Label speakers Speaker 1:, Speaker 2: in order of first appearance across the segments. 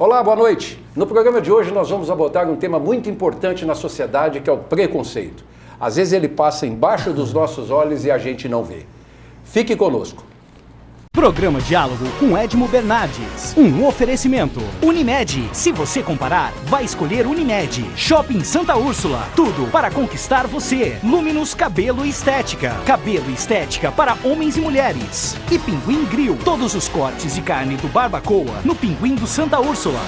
Speaker 1: Olá, boa noite. No programa de hoje nós vamos abordar um tema muito importante na sociedade, que é o preconceito. Às vezes ele passa embaixo dos nossos olhos e a gente não vê. Fique conosco.
Speaker 2: Programa Diálogo com Edmo Bernardes. Um oferecimento. Unimed. Se você comparar, vai escolher Unimed. Shopping Santa Úrsula. Tudo para conquistar você. Luminus Cabelo e Estética. Cabelo e estética para homens e mulheres. E Pinguim Grill. Todos os cortes de carne do Barbacoa no Pinguim do Santa Úrsula.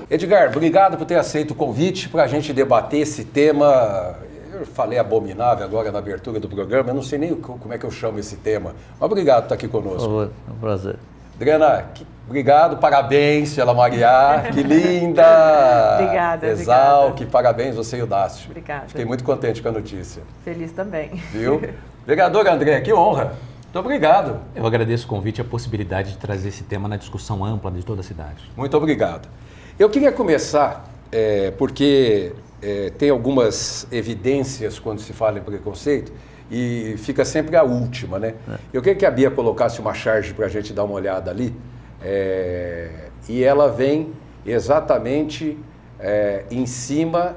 Speaker 1: Edgar, obrigado por ter aceito o convite para a gente debater esse tema. Eu falei abominável agora na abertura do programa, eu não sei nem como é que eu chamo esse tema, mas obrigado por estar aqui conosco.
Speaker 3: Por favor, é um prazer.
Speaker 1: Adriana, obrigado, parabéns pela Maria, que linda!
Speaker 4: Obrigada,
Speaker 1: Exalc,
Speaker 4: obrigada.
Speaker 1: Parabéns, você e o Dácio.
Speaker 4: Obrigada.
Speaker 1: Fiquei muito contente com a notícia.
Speaker 4: Feliz também.
Speaker 1: Viu? Vereador André, que honra. Muito obrigado.
Speaker 5: Eu agradeço o convite e a possibilidade de trazer esse tema na discussão ampla de toda a cidade.
Speaker 1: Muito obrigado. Eu queria começar, porque tem algumas evidências quando se fala em preconceito e fica sempre a última, né? Eu queria que a Bia colocasse uma charge para a gente dar uma olhada ali, e ela vem exatamente em cima,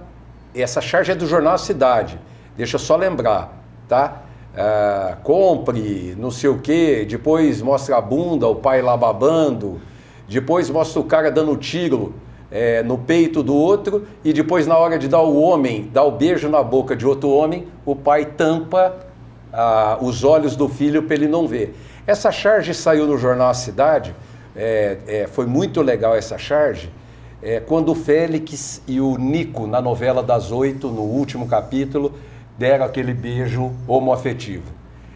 Speaker 1: essa charge é do Jornal Cidade, deixa eu só lembrar, tá? Compre, não sei o quê, depois mostra a bunda, o pai lá babando, depois mostra o cara dando tiro no peito do outro e depois na hora de dar o beijo na boca de outro homem, o pai tampa os olhos do filho para ele não ver. Essa charge saiu no Jornal A Cidade, foi muito legal essa charge, quando o Félix e o Nico, na novela das 8, no último capítulo, deram aquele beijo homoafetivo.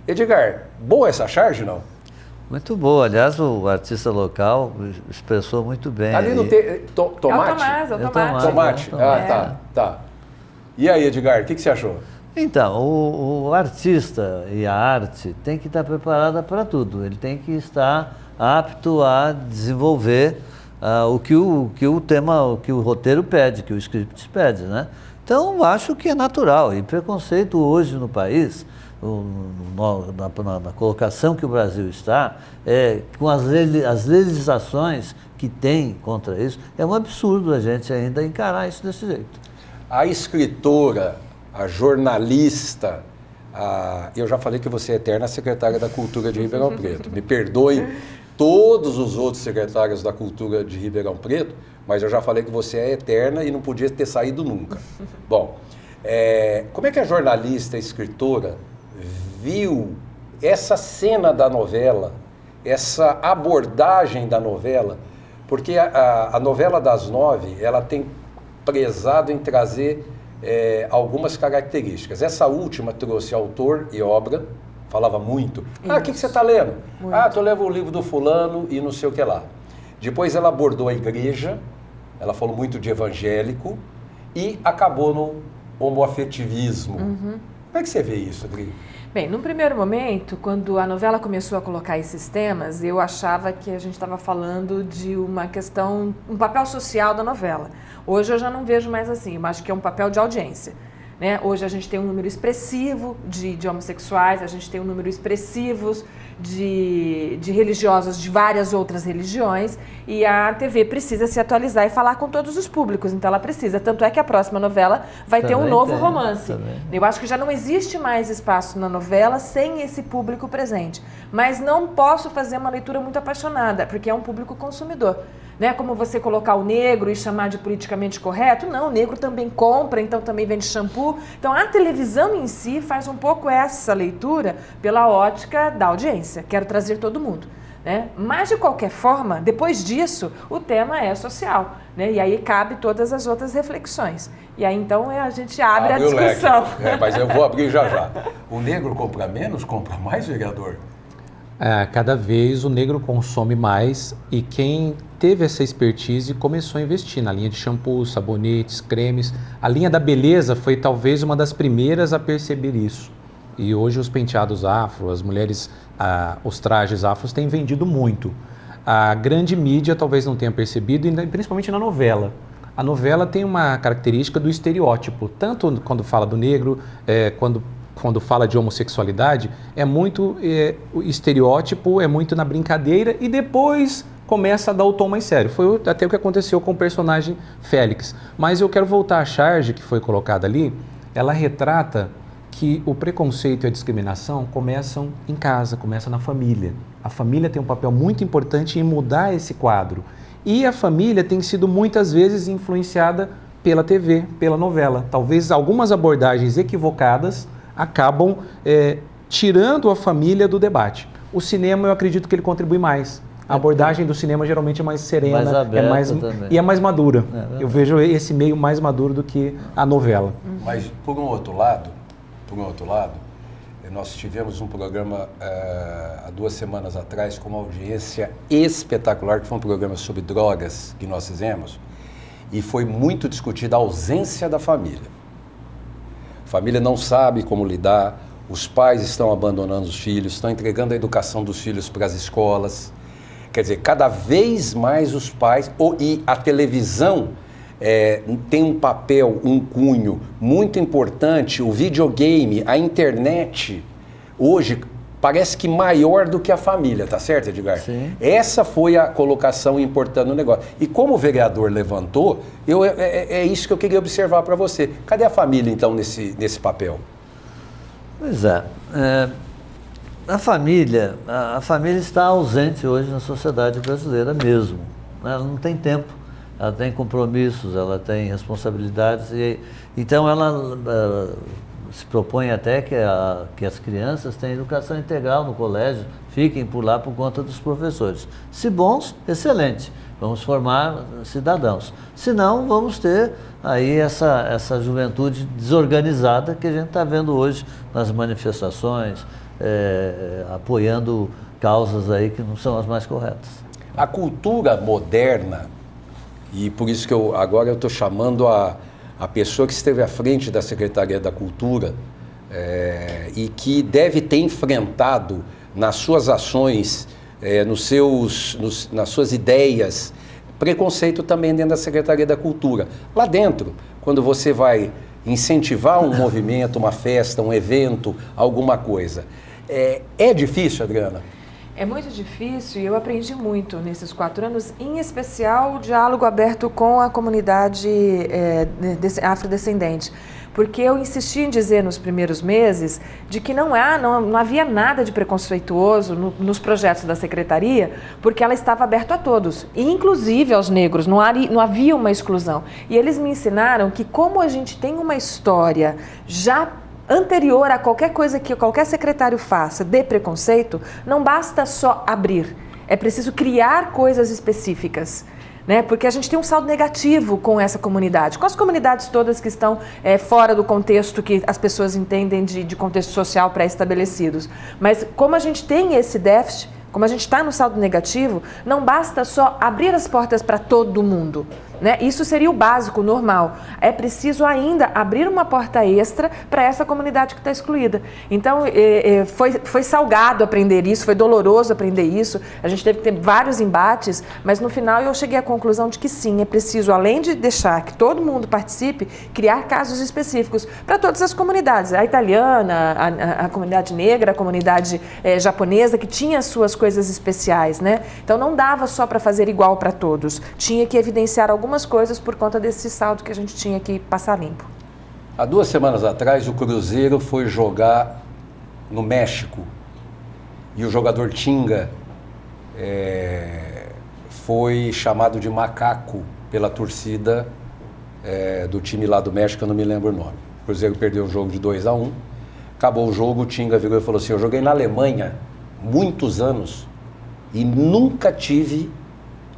Speaker 1: Edgar, boa essa charge, não?
Speaker 3: Muito boa. Aliás, o artista local expressou muito bem.
Speaker 1: Ali não tem tomate?
Speaker 4: É o Tomate.
Speaker 1: Tomate? Tá. E aí, Edgar, o que você achou?
Speaker 3: Então, o artista e a arte tem que estar preparada para tudo. Ele tem que estar apto a desenvolver o que o roteiro pede, que o script pede, né? Então, acho que é natural. E preconceito hoje no país, na colocação que o Brasil está, com as legislações que tem contra isso, é um absurdo a gente ainda encarar isso desse jeito.
Speaker 1: A escritora, a jornalista, eu já falei que você é eterna secretária da Cultura de Ribeirão Preto. Me perdoem todos os outros secretários da Cultura de Ribeirão Preto, mas eu já falei que você é eterna e não podia ter saído nunca. Bom, como é que a jornalista, a escritora, viu essa cena da novela, essa abordagem da novela? Porque a novela das 9, ela tem prezado em trazer algumas características. Essa última trouxe autor e obra, falava muito. O que você está lendo? Muito. Estou lendo o livro do fulano e não sei o que lá. Depois ela abordou a igreja, ela falou muito de evangélico e acabou no homoafetivismo. Como é que você vê isso, Adri?
Speaker 4: Bem, num primeiro momento, quando a novela começou a colocar esses temas, eu achava que a gente estava falando de uma questão, um papel social da novela. Hoje eu já não vejo mais assim, eu acho que é um papel de audiência. Né? Hoje a gente tem um número expressivo de homossexuais, a gente tem um número expressivo de religiosos de várias outras religiões e a TV precisa se atualizar e falar com todos os públicos, então ela precisa. Tanto é que a próxima novela vai ter um novo romance. Eu acho que já não existe mais espaço na novela sem esse público presente. Mas não posso fazer uma leitura muito apaixonada, porque é um público consumidor. Né? Como você colocar o negro e chamar de politicamente correto? Não, o negro também compra, então também vende shampoo. Então a televisão em si faz um pouco essa leitura pela ótica da audiência. Quero trazer todo mundo. Né? Mas de qualquer forma, depois disso, o tema é social. Né? E aí cabe todas as outras reflexões. E aí então a gente abre a discussão.
Speaker 1: Mas eu vou abrir já. O negro compra menos, compra mais, vereador?
Speaker 5: Cada vez o negro consome mais e quem teve essa expertise começou a investir na linha de shampoos, sabonetes, cremes. A linha da beleza foi talvez uma das primeiras a perceber isso. E hoje os penteados afro, as mulheres, os trajes afros têm vendido muito. A grande mídia talvez não tenha percebido, principalmente na novela. A novela tem uma característica do estereótipo, tanto quando fala do negro, quando fala de homossexualidade, é muito o estereótipo, é muito na brincadeira e depois começa a dar o tom mais sério. Foi até o que aconteceu com o personagem Félix. Mas eu quero voltar à charge que foi colocada ali. Ela retrata que o preconceito e a discriminação começam em casa, começam na família. A família tem um papel muito importante em mudar esse quadro. E a família tem sido muitas vezes influenciada pela TV, pela novela. Talvez algumas abordagens equivocadas acabam tirando a família do debate. O cinema, eu acredito que ele contribui mais. A abordagem do cinema geralmente é mais serena,
Speaker 3: mais aberta
Speaker 5: e é mais madura. Eu vejo esse meio mais maduro do que a novela.
Speaker 1: Mas, por um outro lado, nós tivemos um programa há 2 semanas atrás com uma audiência espetacular, que foi um programa sobre drogas que nós fizemos, e foi muito discutida a ausência da família. A família não sabe como lidar, os pais estão abandonando os filhos, estão entregando a educação dos filhos para as escolas. Quer dizer, cada vez mais os pais, e a televisão tem um papel, um cunho muito importante, o videogame, a internet, hoje parece que maior do que a família, tá certo, Edgar?
Speaker 3: Sim.
Speaker 1: Essa foi a colocação importante no negócio. E como o vereador levantou, é isso que eu queria observar para você. Cadê a família, então, nesse papel?
Speaker 3: Pois é. A família está ausente hoje na sociedade brasileira mesmo. Ela não tem tempo, ela tem compromissos, ela tem responsabilidades. Então ela se propõe até que as crianças tenham educação integral no colégio, fiquem por lá por conta dos professores. Se bons, excelente, vamos formar cidadãos. Se não, vamos ter aí essa juventude desorganizada que a gente está vendo hoje nas manifestações, apoiando causas aí que não são as mais corretas.
Speaker 1: A cultura moderna, e por isso que agora eu estou chamando a pessoa que esteve à frente da Secretaria da Cultura e que deve ter enfrentado nas suas ações, nas suas ideias, preconceito também dentro da Secretaria da Cultura. Lá dentro, quando você vai incentivar um movimento, uma festa, um evento, alguma coisa, é difícil, Adriana?
Speaker 4: É muito difícil e eu aprendi muito nesses 4 anos, em especial o diálogo aberto com a comunidade afrodescendente. Porque eu insisti em dizer nos primeiros meses de que não havia nada de preconceituoso nos projetos da Secretaria, porque ela estava aberta a todos, inclusive aos negros, não havia uma exclusão. E eles me ensinaram que como a gente tem uma história já anterior a qualquer coisa que qualquer secretário faça de preconceito, não basta só abrir, é preciso criar coisas específicas. Porque a gente tem um saldo negativo com essa comunidade, com as comunidades todas que estão fora do contexto que as pessoas entendem de contexto social pré-estabelecidos. Mas como a gente tem esse déficit, como a gente está no saldo negativo, não basta só abrir as portas para todo mundo. Isso seria o básico, o normal. É preciso ainda abrir uma porta extra para essa comunidade que está excluída. Então, foi salgado aprender isso, foi doloroso aprender isso. A gente teve que ter vários embates, mas no final eu cheguei à conclusão de que sim, é preciso, além de deixar que todo mundo participe, criar casos específicos para todas as comunidades. A italiana, a comunidade negra, a comunidade japonesa, que tinha as suas coisas especiais. Então, não dava só para fazer igual para todos. Tinha que evidenciar algumas coisas por conta desse saldo que a gente tinha que passar limpo.
Speaker 1: Há 2 semanas atrás, o Cruzeiro foi jogar no México e o jogador Tinga foi chamado de macaco pela torcida do time lá do México, eu não me lembro o nome. O Cruzeiro perdeu o jogo de 2-1, acabou o jogo, o Tinga virou e falou assim: eu joguei na Alemanha muitos anos e nunca tive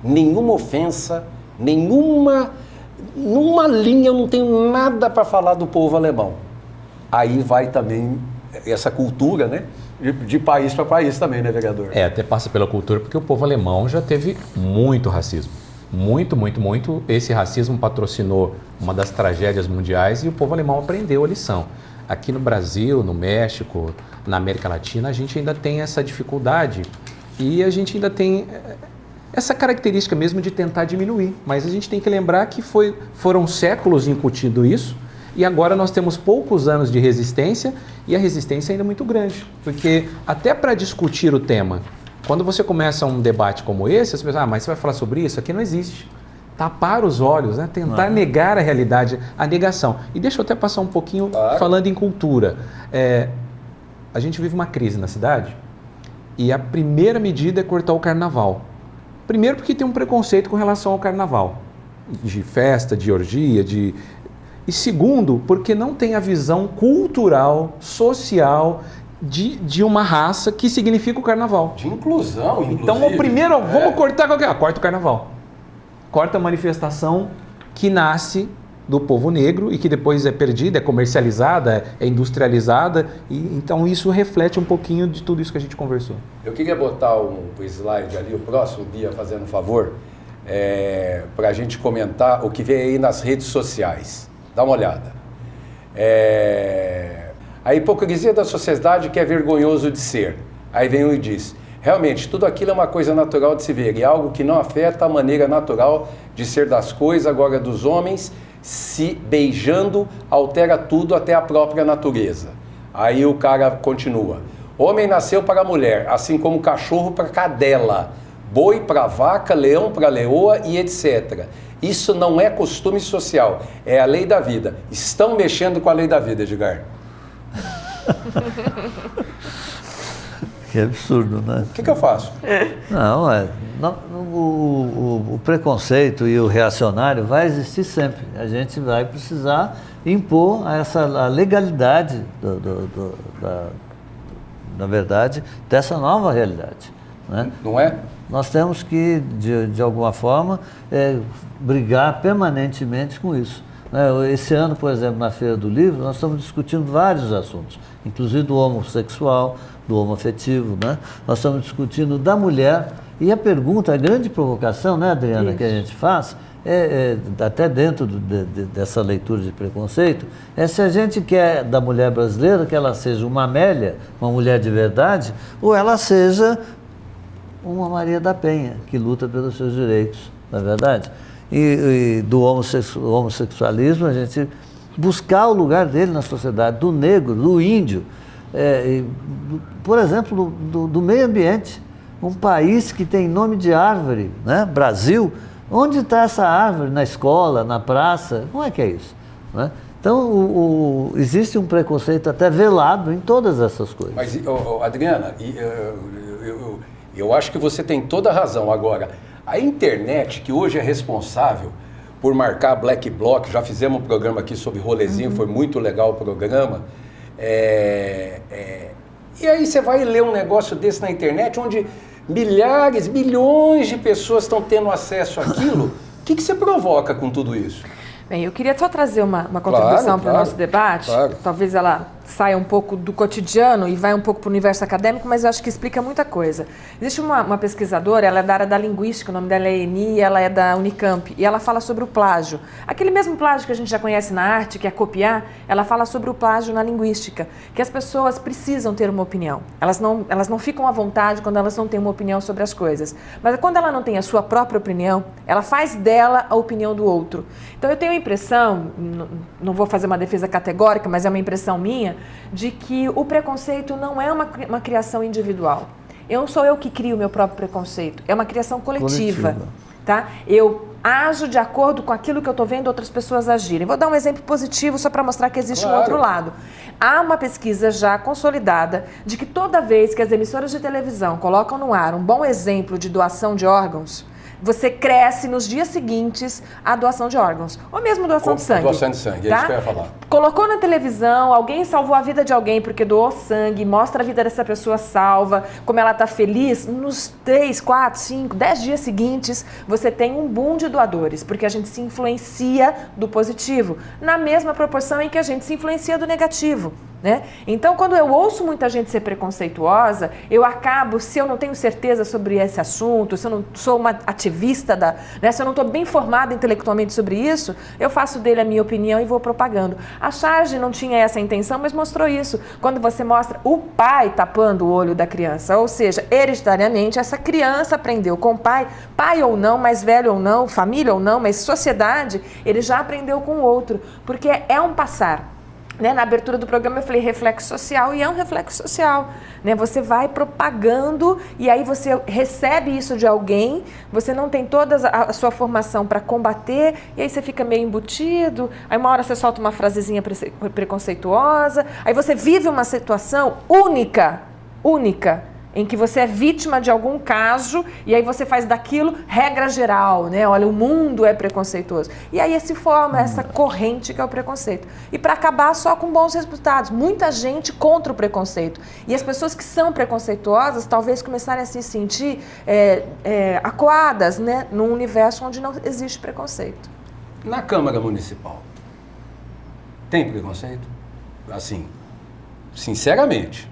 Speaker 1: nenhuma ofensa, numa linha, eu não tenho nada para falar do povo alemão. Aí vai também essa cultura, de país para país também, vereador?
Speaker 5: Até passa pela cultura, porque o povo alemão já teve muito racismo. Muito, muito, muito. Esse racismo patrocinou uma das tragédias mundiais e o povo alemão aprendeu a lição. Aqui no Brasil, no México, na América Latina, a gente ainda tem essa dificuldade e a gente ainda tem essa característica mesmo de tentar diminuir, mas a gente tem que lembrar que foram séculos incutindo isso e agora nós temos poucos anos de resistência e a resistência ainda é muito grande, porque até para discutir o tema Quando você começa um debate como esse, as pessoas, mas você vai falar sobre isso? Aqui não existe. Tapar os olhos, né? Tentar negar a realidade, a negação. E deixa eu até passar um pouquinho falando em cultura. A gente vive uma crise na cidade e a primeira medida é cortar o carnaval. Primeiro porque tem um preconceito com relação ao carnaval, de festa, de orgia, E segundo, porque não tem a visão cultural, social de uma raça que significa o carnaval.
Speaker 1: De inclusão, inclusive.
Speaker 5: Então, o primeiro, vamos cortar qualquer... corta o carnaval. Corta a manifestação que nasce do povo negro e que depois é perdida, é comercializada, é industrializada. E, então, isso reflete um pouquinho de tudo isso que a gente conversou.
Speaker 1: Eu queria botar o slide ali, o próximo, Bia, fazendo um favor, para a gente comentar o que vem aí nas redes sociais. Dá uma olhada. A hipocrisia da sociedade que é vergonhoso de ser. Aí vem um e diz, realmente, tudo aquilo é uma coisa natural de se ver e algo que não afeta a maneira natural de ser das coisas, agora dos homens, se beijando, altera tudo até a própria natureza. Aí o cara continua, homem nasceu para a mulher, assim como cachorro para cadela, boi para vaca, leão para leoa e etc. Isso não é costume social, é a lei da vida. Estão mexendo com a lei da vida, Edgar.
Speaker 3: Que absurdo, né?
Speaker 1: O que eu faço?
Speaker 3: O preconceito e o reacionário vai existir sempre. A gente vai precisar impor a legalidade, na verdade, dessa nova realidade. Né?
Speaker 1: Não é?
Speaker 3: Nós temos que, de alguma forma, brigar permanentemente com isso. Esse ano, por exemplo, na Feira do Livro, nós estamos discutindo vários assuntos, inclusive do homossexual, do homoafetivo, né? Nós estamos discutindo da mulher, e a pergunta, a grande provocação, né, Adriana, que a gente faz, até dentro dessa leitura de preconceito, é se a gente quer da mulher brasileira que ela seja uma Amélia, uma mulher de verdade, ou ela seja uma Maria da Penha, que luta pelos seus direitos, não é verdade? E do homossexualismo, a gente buscar o lugar dele na sociedade, do negro, do índio, por exemplo, do meio ambiente. Um país que tem nome de árvore, né? Brasil, onde está essa árvore? Na escola, na praça? Como é que é isso? Né? Então, existe um preconceito até velado em todas essas coisas.
Speaker 1: Mas, Adriana, eu acho que você tem toda a razão. Agora, a internet, que hoje é responsável por marcar Black Bloc, já fizemos um programa aqui sobre rolezinho, foi muito legal o programa. E aí você vai ler um negócio desse na internet, onde milhares, milhões de pessoas estão tendo acesso àquilo. O que você provoca com tudo isso?
Speaker 4: Bem, eu queria só trazer uma contribuição para o nosso debate. Talvez ela saia um pouco do cotidiano e vai um pouco para o universo acadêmico, mas eu acho que explica muita coisa. Existe uma pesquisadora, ela é da área da linguística, o nome dela é Eni, e ela é da Unicamp, e ela fala sobre o plágio. Aquele mesmo plágio que a gente já conhece na arte, que é copiar, ela fala sobre o plágio na linguística, que as pessoas precisam ter uma opinião. Elas não ficam à vontade quando elas não têm uma opinião sobre as coisas. Mas quando ela não tem a sua própria opinião, ela faz dela a opinião do outro. Então eu tenho a impressão, não vou fazer uma defesa categórica, mas é uma impressão minha, de que o preconceito não é uma criação individual. Não sou eu que crio o meu próprio preconceito, é uma criação coletiva. Tá? Eu ajo de acordo com aquilo que eu estou vendo outras pessoas agirem. Vou dar um exemplo positivo só para mostrar que existe um outro lado. Há uma pesquisa já consolidada de que toda vez que as emissoras de televisão colocam no ar um bom exemplo de doação de órgãos, você cresce nos dias seguintes a doação de órgãos. Ou mesmo doação de sangue.
Speaker 1: Doação de sangue, é isso que eu ia falar.
Speaker 4: Colocou na televisão, alguém salvou a vida de alguém porque doou sangue, mostra a vida dessa pessoa salva, como ela está feliz. Nos 3, 4, 5, 10 dias seguintes, você tem um boom de doadores, porque a gente se influencia do positivo, na mesma proporção em que a gente se influencia do negativo. Né? Então, quando eu ouço muita gente ser preconceituosa, eu acabo, se eu não tenho certeza sobre esse assunto, se eu não sou uma ativista, se eu não estou bem formada intelectualmente sobre isso, eu faço dele a minha opinião e vou propagando. A charge não tinha essa intenção, mas mostrou isso. Quando você mostra o pai tapando o olho da criança, ou seja, hereditariamente, essa criança aprendeu com o pai ou não, mais velho ou não, família ou não, mas sociedade, ele já aprendeu com o outro, porque é um passar. Né, na abertura do programa eu falei reflexo social, e é um reflexo social. Né? Você vai propagando e aí você recebe isso de alguém, você não tem toda a sua formação para combater, e aí você fica meio embutido, aí uma hora você solta uma frasezinha preconceituosa, aí você vive uma situação única, em que você é vítima de algum caso, e aí você faz daquilo regra geral, né? Olha, o mundo é preconceituoso. E aí se forma essa corrente que é o preconceito. E para acabar só com bons resultados. Muita gente contra o preconceito. E as pessoas que são preconceituosas talvez começarem a se sentir acuadas, né? Num universo onde não existe preconceito.
Speaker 1: Na Câmara Municipal, tem preconceito? Assim, sinceramente.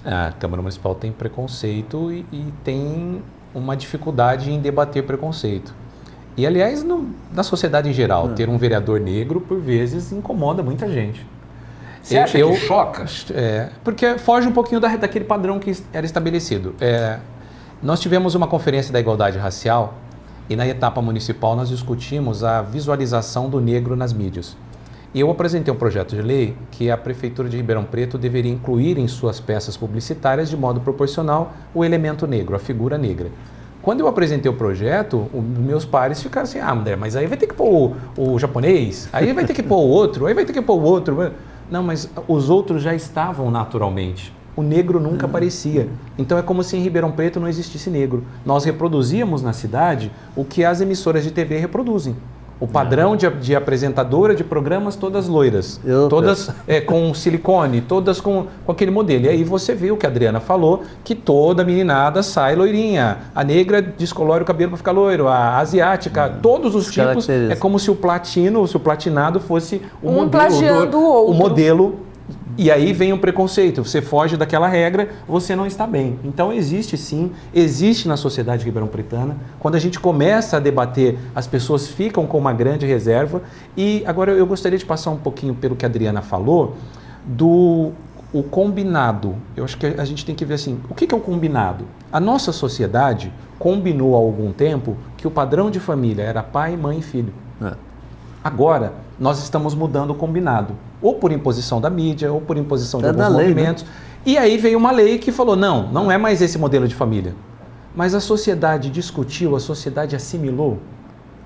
Speaker 5: A Câmara Municipal tem preconceito e tem uma dificuldade em debater preconceito. E, aliás, na sociedade em geral, ter um vereador negro, por vezes, incomoda muita gente.
Speaker 1: Você acha que choca?
Speaker 5: Porque foge um pouquinho daquele padrão que era estabelecido. Nós tivemos uma conferência da igualdade racial e, na etapa municipal, nós discutimos a visualização do negro nas mídias. E eu apresentei um projeto de lei que a Prefeitura de Ribeirão Preto deveria incluir em suas peças publicitárias de modo proporcional o elemento negro, a figura negra. Quando eu apresentei o projeto, meus pares ficaram assim, André, mas aí vai ter que pôr o japonês, aí vai ter que pôr o outro, aí vai ter que pôr o outro. Não, mas os outros já estavam naturalmente. O negro nunca aparecia. Então é como se em Ribeirão Preto não existisse negro. Nós reproduzíamos na cidade o que as emissoras de TV reproduzem. O padrão de apresentadora de programas, todas loiras, todas com silicone, todas com aquele modelo. E aí você viu o que a Adriana falou, que toda meninada sai loirinha. A negra descolore o cabelo para ficar loiro, a asiática, todos os tipos. É como se o platinado fosse o modelo.
Speaker 4: Plagiando o outro.
Speaker 5: O modelo. E aí vem o preconceito, você foge daquela regra, você não está bem. Então existe sim, existe na sociedade ribeirão-pretana. Quando a gente começa a debater, as pessoas ficam com uma grande reserva. E agora eu gostaria de passar um pouquinho pelo que a Adriana falou, o combinado. Eu acho que a gente tem que ver assim, o que é o combinado? A nossa sociedade combinou há algum tempo que o padrão de família era pai, mãe e filho. Agora, nós estamos mudando o combinado, ou por imposição da mídia, ou por imposição de alguns movimentos. Né? E aí veio uma lei que falou, não é mais esse modelo de família. Mas a sociedade discutiu, a sociedade assimilou.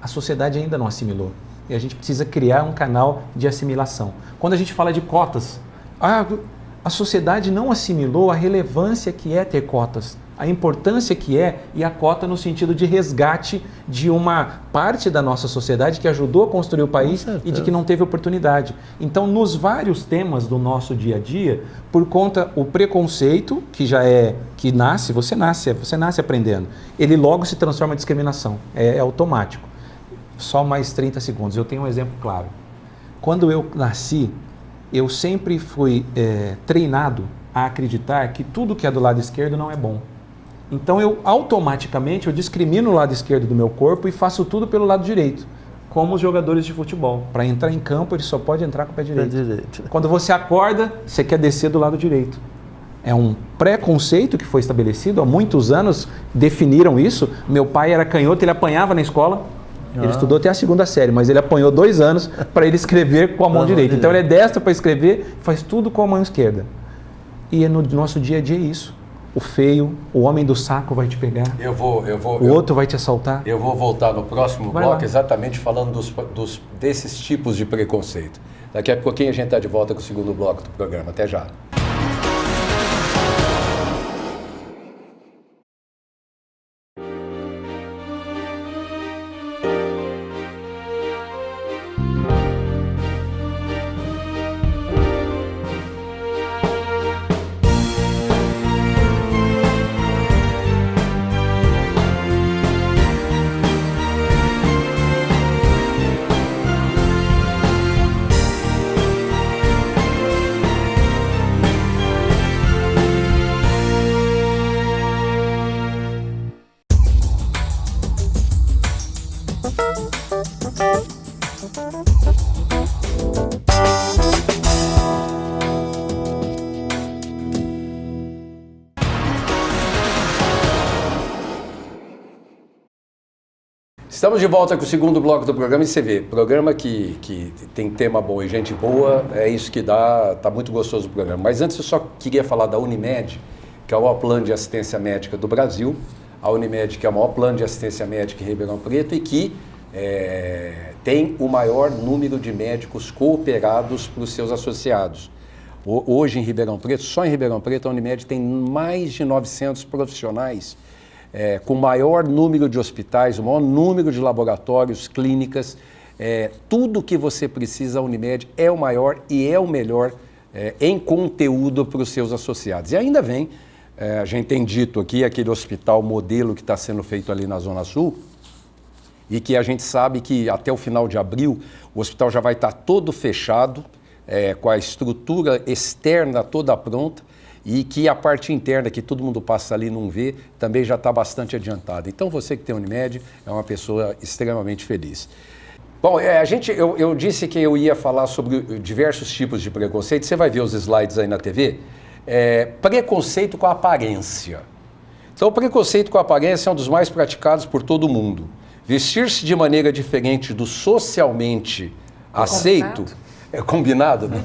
Speaker 5: A sociedade ainda não assimilou. E a gente precisa criar um canal de assimilação. Quando a gente fala de cotas, a sociedade não assimilou a relevância que é ter cotas. A importância que é, e a cota no sentido de resgate de uma parte da nossa sociedade que ajudou a construir o país e de que não teve oportunidade. Então, nos vários temas do nosso dia a dia, por conta o preconceito, que já você nasce aprendendo, ele logo se transforma em discriminação, é automático. Só mais 30 segundos, eu tenho um exemplo claro. Quando eu nasci, eu sempre fui treinado a acreditar que tudo que é do lado esquerdo não é bom. Então eu automaticamente discrimino o lado esquerdo do meu corpo e faço tudo pelo lado direito, como os jogadores de futebol. Para entrar em campo, ele só pode entrar com o pé direito. Quando você acorda, você quer descer do lado direito. É um preconceito que foi estabelecido, há muitos anos definiram isso. Meu pai era canhoto, ele apanhava na escola. Ele estudou até a 2ª série, mas ele apanhou 2 anos para ele escrever com a mão direita. Então ele é destro para escrever, faz tudo com a mão esquerda. E no nosso dia a dia é isso. O feio, o homem do saco vai te pegar. O outro vai te assaltar.
Speaker 1: Eu vou voltar no próximo bloco exatamente falando desses tipos de preconceito. Daqui a pouquinho a gente está de volta com o segundo bloco do programa. Até já. Estamos de volta com o segundo bloco do programa e você vê, programa que tem tema bom e gente boa, é isso que dá, tá muito gostoso o programa. Mas antes eu só queria falar da Unimed, que é o maior plano de assistência médica do Brasil, a Unimed que é o maior plano de assistência médica em Ribeirão Preto e que tem o maior número de médicos cooperados para os seus associados. Hoje em Ribeirão Preto, só em Ribeirão Preto, a Unimed tem mais de 900 profissionais com o maior número de hospitais, o maior número de laboratórios, clínicas, tudo que você precisa, a Unimed é o maior e é o melhor em conteúdo para os seus associados. E ainda vem, a gente tem dito aqui, aquele hospital modelo que está sendo feito ali na Zona Sul, e que a gente sabe que até o final de abril o hospital já vai estar todo fechado, com a estrutura externa toda pronta, e que a parte interna, que todo mundo passa ali e não vê, também já está bastante adiantada. Então você que tem Unimed é uma pessoa extremamente feliz. Bom, eu disse que eu ia falar sobre diversos tipos de preconceito, você vai ver os slides aí na TV. Preconceito com a aparência. Então o preconceito com a aparência é um dos mais praticados por todo mundo. Vestir-se de maneira diferente do socialmente aceito, combinado, né?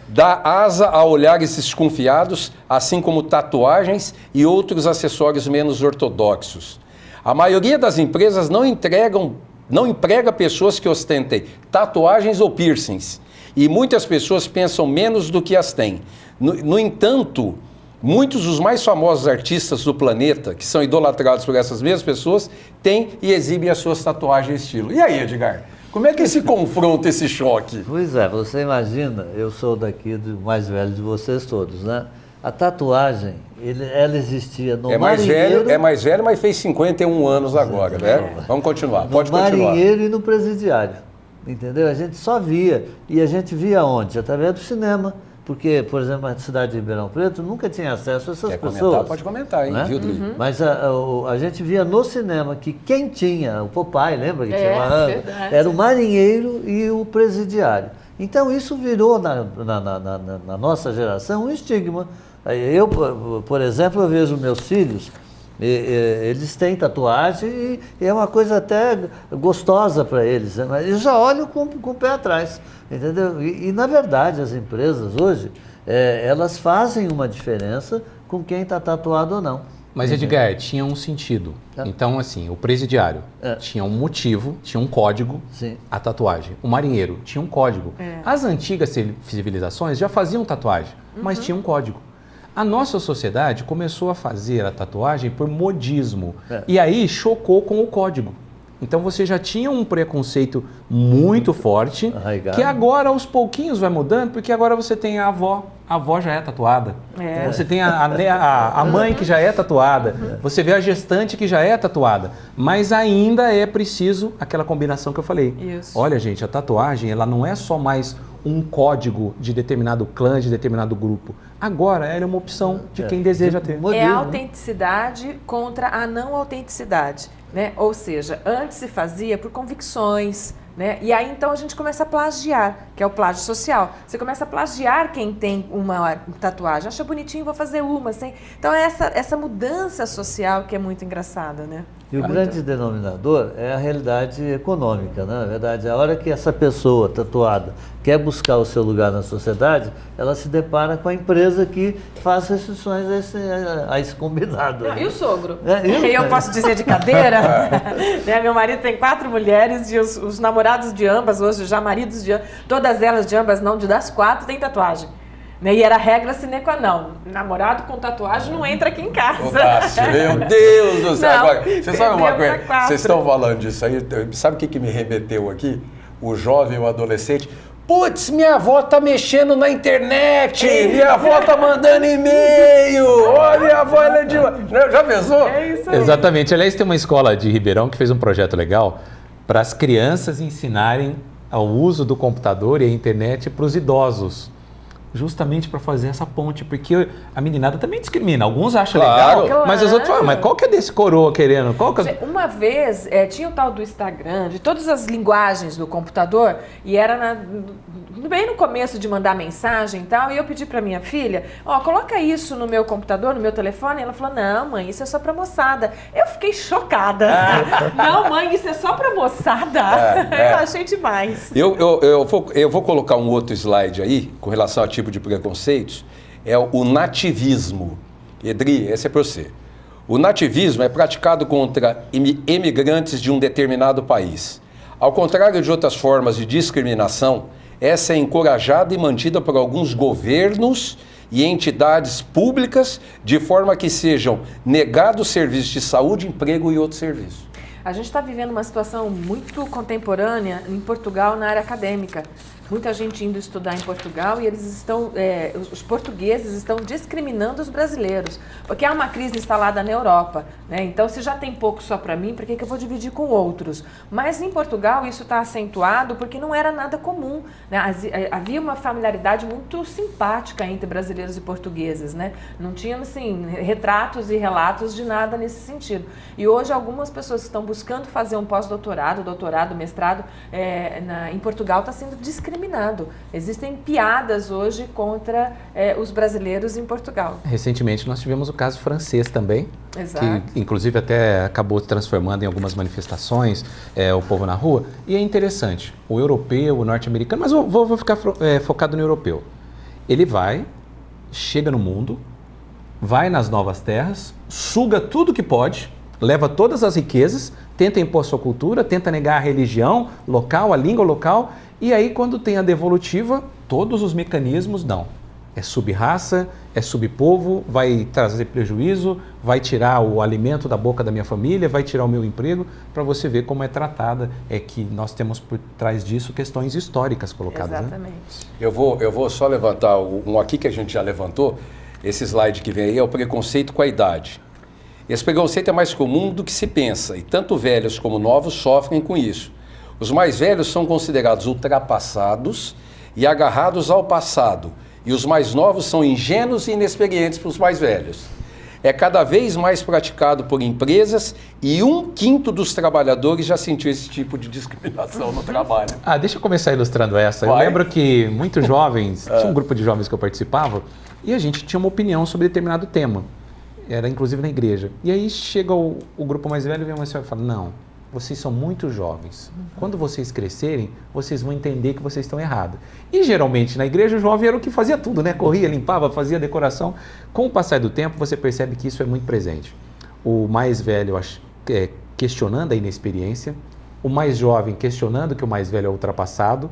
Speaker 1: Dá asa a olhares desconfiados, assim como tatuagens e outros acessórios menos ortodoxos. A maioria das empresas não emprega pessoas que ostentem tatuagens ou piercings, e muitas pessoas pensam menos do que as têm. No entanto, muitos dos mais famosos artistas do planeta, que são idolatrados por essas mesmas pessoas, têm e exibem as suas tatuagens estilo. E aí, Edgar? Como é que se confronta esse choque?
Speaker 3: Pois é, você imagina, eu sou daqui do mais velho de vocês todos, né? A tatuagem, ela existia no marinheiro...
Speaker 1: É mais velho, mas fez 51 anos agora, né? Vamos continuar, pode continuar.
Speaker 3: No marinheiro e no presidiário, entendeu? A gente só via, e a gente via onde? Através do cinema. Porque, por exemplo, a cidade de Ribeirão Preto nunca tinha acesso a essas pessoas.
Speaker 1: Pode comentar, hein?
Speaker 3: Né?
Speaker 1: Uhum.
Speaker 3: Mas a gente via no cinema que quem tinha, o Popeye, lembra que tinha uma era o marinheiro e o presidiário. Então isso virou na nossa geração um estigma. Eu, por exemplo, eu vejo meus filhos, eles têm tatuagem e é uma coisa até gostosa para eles, né? Mas eles já olham com o pé atrás, entendeu? E na verdade as empresas hoje, elas fazem uma diferença com quem está tatuado ou não.
Speaker 5: Mas Edgar, tinha um sentido. Então assim, o presidiário tinha um motivo, tinha um código, a tatuagem. O marinheiro tinha um código. As antigas civilizações já faziam tatuagem, mas tinha um código. A nossa sociedade começou a fazer a tatuagem por modismo. E aí chocou com o código. Então você já tinha um preconceito muito forte, que agora aos pouquinhos vai mudando, porque agora você tem a avó já é tatuada. Você tem a mãe que já é tatuada. Você vê a gestante que já é tatuada. Mas ainda é preciso aquela combinação que eu falei. Isso. Olha, gente, a tatuagem ela não é só mais um código de determinado clã, de determinado grupo. Agora ela é uma opção de quem deseja ter.
Speaker 4: É a autenticidade contra a não autenticidade, né? Ou seja, antes se fazia por convicções, né? E aí então a gente começa a plagiar, que é o plágio social. Você começa a plagiar quem tem uma tatuagem. Acha bonitinho, vou fazer uma. Assim. Então é essa mudança social que é muito engraçada, né?
Speaker 3: E o grande denominador é a realidade econômica, né? Na verdade, a hora que essa pessoa tatuada quer buscar o seu lugar na sociedade, ela se depara com a empresa que faz restrições a esse combinado.
Speaker 4: Não, e o sogro? Eu posso dizer de cadeira? Né? Meu marido tem 4 mulheres e os namorados de ambas, hoje já maridos de ambas, todas elas de ambas, não, das 4 têm tatuagem. Né? E era regra sine qua non. Namorado com tatuagem não entra aqui em casa.
Speaker 1: Meu Deus do céu. Agora, você sabe uma coisa? Vocês estão falando disso aí, sabe o que me remeteu aqui? O jovem, o adolescente. Putz, minha avó tá mexendo na internet, minha avó tá mandando e-mail, olha, minha avó ela é de... Já pensou?
Speaker 4: É isso aí.
Speaker 5: Exatamente. Aliás, tem uma escola de Ribeirão que fez um projeto legal para as crianças ensinarem o uso do computador e a internet para os idosos. Justamente para fazer essa ponte, porque a meninada também discrimina. Alguns acham legal, mas os outros falam, mas qual que é desse coroa querendo?
Speaker 4: Uma vez, tinha o tal do Instagram, de todas as linguagens do computador, e era bem no começo de mandar mensagem e tal, e eu pedi para minha filha, coloca isso no meu computador, no meu telefone. Ela falou, não, mãe, isso é só para moçada. Eu fiquei chocada. Não, mãe, isso é só para moçada? Eu achei demais.
Speaker 1: Eu vou colocar um outro slide aí, com relação ao tipo de preconceitos, é o nativismo. Edri, esse é para você. O nativismo é praticado contra imigrantes de um determinado país. Ao contrário de outras formas de discriminação, essa é encorajada e mantida por alguns governos e entidades públicas de forma que sejam negados serviços de saúde, emprego e outros serviços.
Speaker 4: A gente está vivendo uma situação muito contemporânea em Portugal na área acadêmica. Muita gente indo estudar em Portugal e eles estão, os portugueses estão discriminando os brasileiros, porque há uma crise instalada na Europa, né? Então, se já tem pouco só para mim, por que eu vou dividir com outros? Mas em Portugal isso está acentuado porque não era nada comum, né? Havia uma familiaridade muito simpática entre brasileiros e portugueses, né? Não tínhamos, assim, retratos e relatos de nada nesse sentido. E hoje algumas pessoas que estão buscando fazer um pós-doutorado, doutorado, mestrado, em Portugal está sendo discriminado. Existem piadas hoje contra os brasileiros em Portugal.
Speaker 5: Recentemente nós tivemos o caso francês também,
Speaker 4: Exato.
Speaker 5: Que inclusive até acabou se transformando em algumas manifestações, o povo na rua. E é interessante, o europeu, o norte-americano, mas vou ficar focado no europeu. Ele chega no mundo, vai nas novas terras, suga tudo que pode, leva todas as riquezas, tenta impor sua cultura, tenta negar a religião local, a língua local, e aí quando tem a devolutiva, todos os mecanismos não. É sub-raça, é sub-povo, vai trazer prejuízo, vai tirar o alimento da boca da minha família, vai tirar o meu emprego, para você ver como é tratada, que nós temos por trás disso questões históricas colocadas.
Speaker 4: Exatamente.
Speaker 5: Né?
Speaker 1: Eu vou só levantar um aqui que a gente já levantou, esse slide que vem aí é o preconceito com a idade. Esse preconceito é mais comum do que se pensa, e tanto velhos como novos sofrem com isso. Os mais velhos são considerados ultrapassados e agarrados ao passado, e os mais novos são ingênuos e inexperientes para os mais velhos. É cada vez mais praticado por empresas e 1/5 dos trabalhadores já sentiu esse tipo de discriminação no trabalho.
Speaker 5: Deixa eu começar ilustrando essa. Eu lembro que muitos jovens, tinha um grupo de jovens que eu participava, e a gente tinha uma opinião sobre determinado tema. Era inclusive na igreja. E aí chega o grupo mais velho e vem uma senhora e fala, não, vocês são muito jovens. Quando vocês crescerem, vocês vão entender que vocês estão errados. E geralmente na igreja o jovem era o que fazia tudo, né? Corria, limpava, fazia decoração. Com o passar do tempo, você percebe que isso é muito presente. O mais velho questionando a inexperiência, o mais jovem questionando que o mais velho é ultrapassado.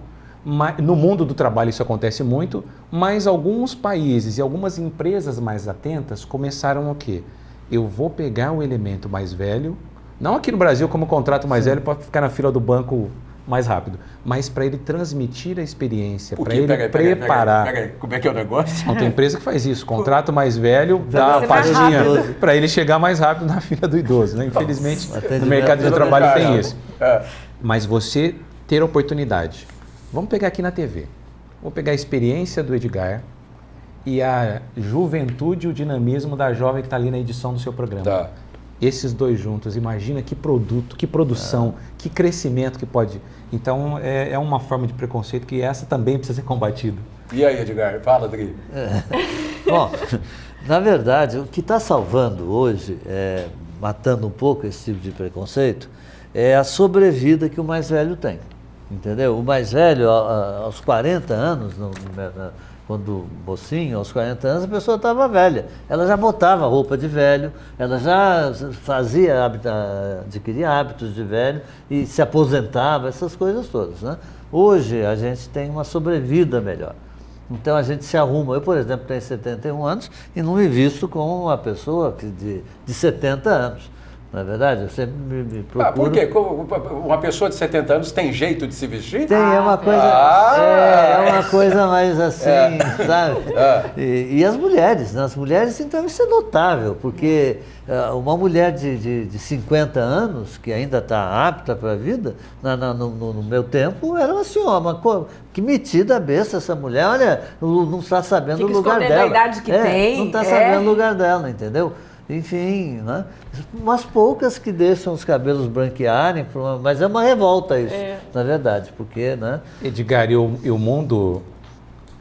Speaker 5: No mundo do trabalho isso acontece muito, mas alguns países e algumas empresas mais atentas começaram o quê? Eu vou pegar o elemento mais velho, não aqui no Brasil como contrato mais velho para ficar na fila do banco mais rápido, mas para ele transmitir a experiência, para ele preparar.
Speaker 1: Peraí, como é que é o negócio?
Speaker 5: Não tem empresa que faz isso, contrato mais velho, dá a pastinha para ele chegar mais rápido na fila do idoso. Né? Infelizmente, no mercado de trabalho tem isso. Mas você ter oportunidade. Vamos pegar aqui na TV. Vou pegar a experiência do Edgar e a juventude e o dinamismo da jovem que está ali na edição do seu programa.
Speaker 1: Tá.
Speaker 5: Esses dois juntos, imagina que produto, que produção, que crescimento que pode... Então, é uma forma de preconceito que essa também precisa ser combatida.
Speaker 1: E aí, Edgar? Fala, Adri.
Speaker 3: Bom, na verdade, o que está salvando hoje, matando um pouco esse tipo de preconceito, é a sobrevida que o mais velho tem. Entendeu? O mais velho, aos 40 anos, quando mocinho, aos 40 anos, a pessoa estava velha. Ela já botava roupa de velho, ela já adquiria hábitos de velho e se aposentava, essas coisas todas. Né? Hoje a gente tem uma sobrevida melhor. Então a gente se arruma. Eu, por exemplo, tenho 71 anos e não me visto como uma pessoa de 70 anos. Não é verdade? Eu sempre me procuro...
Speaker 1: Por quê? Uma pessoa de 70 anos tem jeito de se vestir?
Speaker 3: Tem, é uma coisa... é uma coisa mais assim, sabe? E as mulheres, né? As mulheres, então, isso é notável, porque uma mulher de 50 anos, que ainda está apta para a vida, no meu tempo, era uma senhora, que metida a besta essa mulher, olha, não está sabendo o lugar dela.
Speaker 4: A idade que tem.
Speaker 3: Não está sabendo o lugar dela, entendeu? enfim, né? Umas poucas que deixam os cabelos branquearem, mas é uma revolta isso, na verdade, porque, né?
Speaker 5: Edgar, e o mundo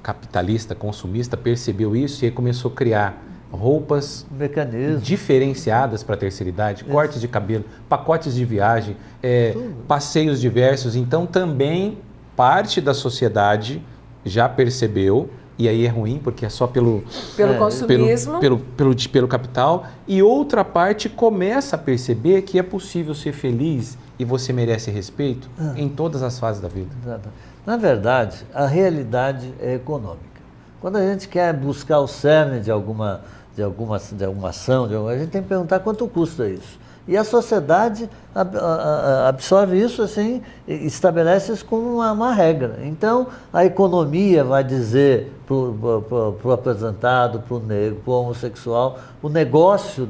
Speaker 5: capitalista, consumista, percebeu isso e aí começou a criar roupas diferenciadas para a terceira idade, cortes de cabelo, pacotes de viagem, passeios diversos. Então, também parte da sociedade já percebeu, e aí é ruim porque é só pelo
Speaker 4: consumismo,
Speaker 5: pelo capital, e outra parte começa a perceber que é possível ser feliz e você merece respeito em todas as fases da vida.
Speaker 3: Na verdade, a realidade é econômica. Quando a gente quer buscar o cerne de alguma ação, a gente tem que perguntar quanto custa isso. E a sociedade absorve isso assim, estabelece isso como uma regra. Então, a economia vai dizer para o aposentado, para o negro, para o homossexual, o negócio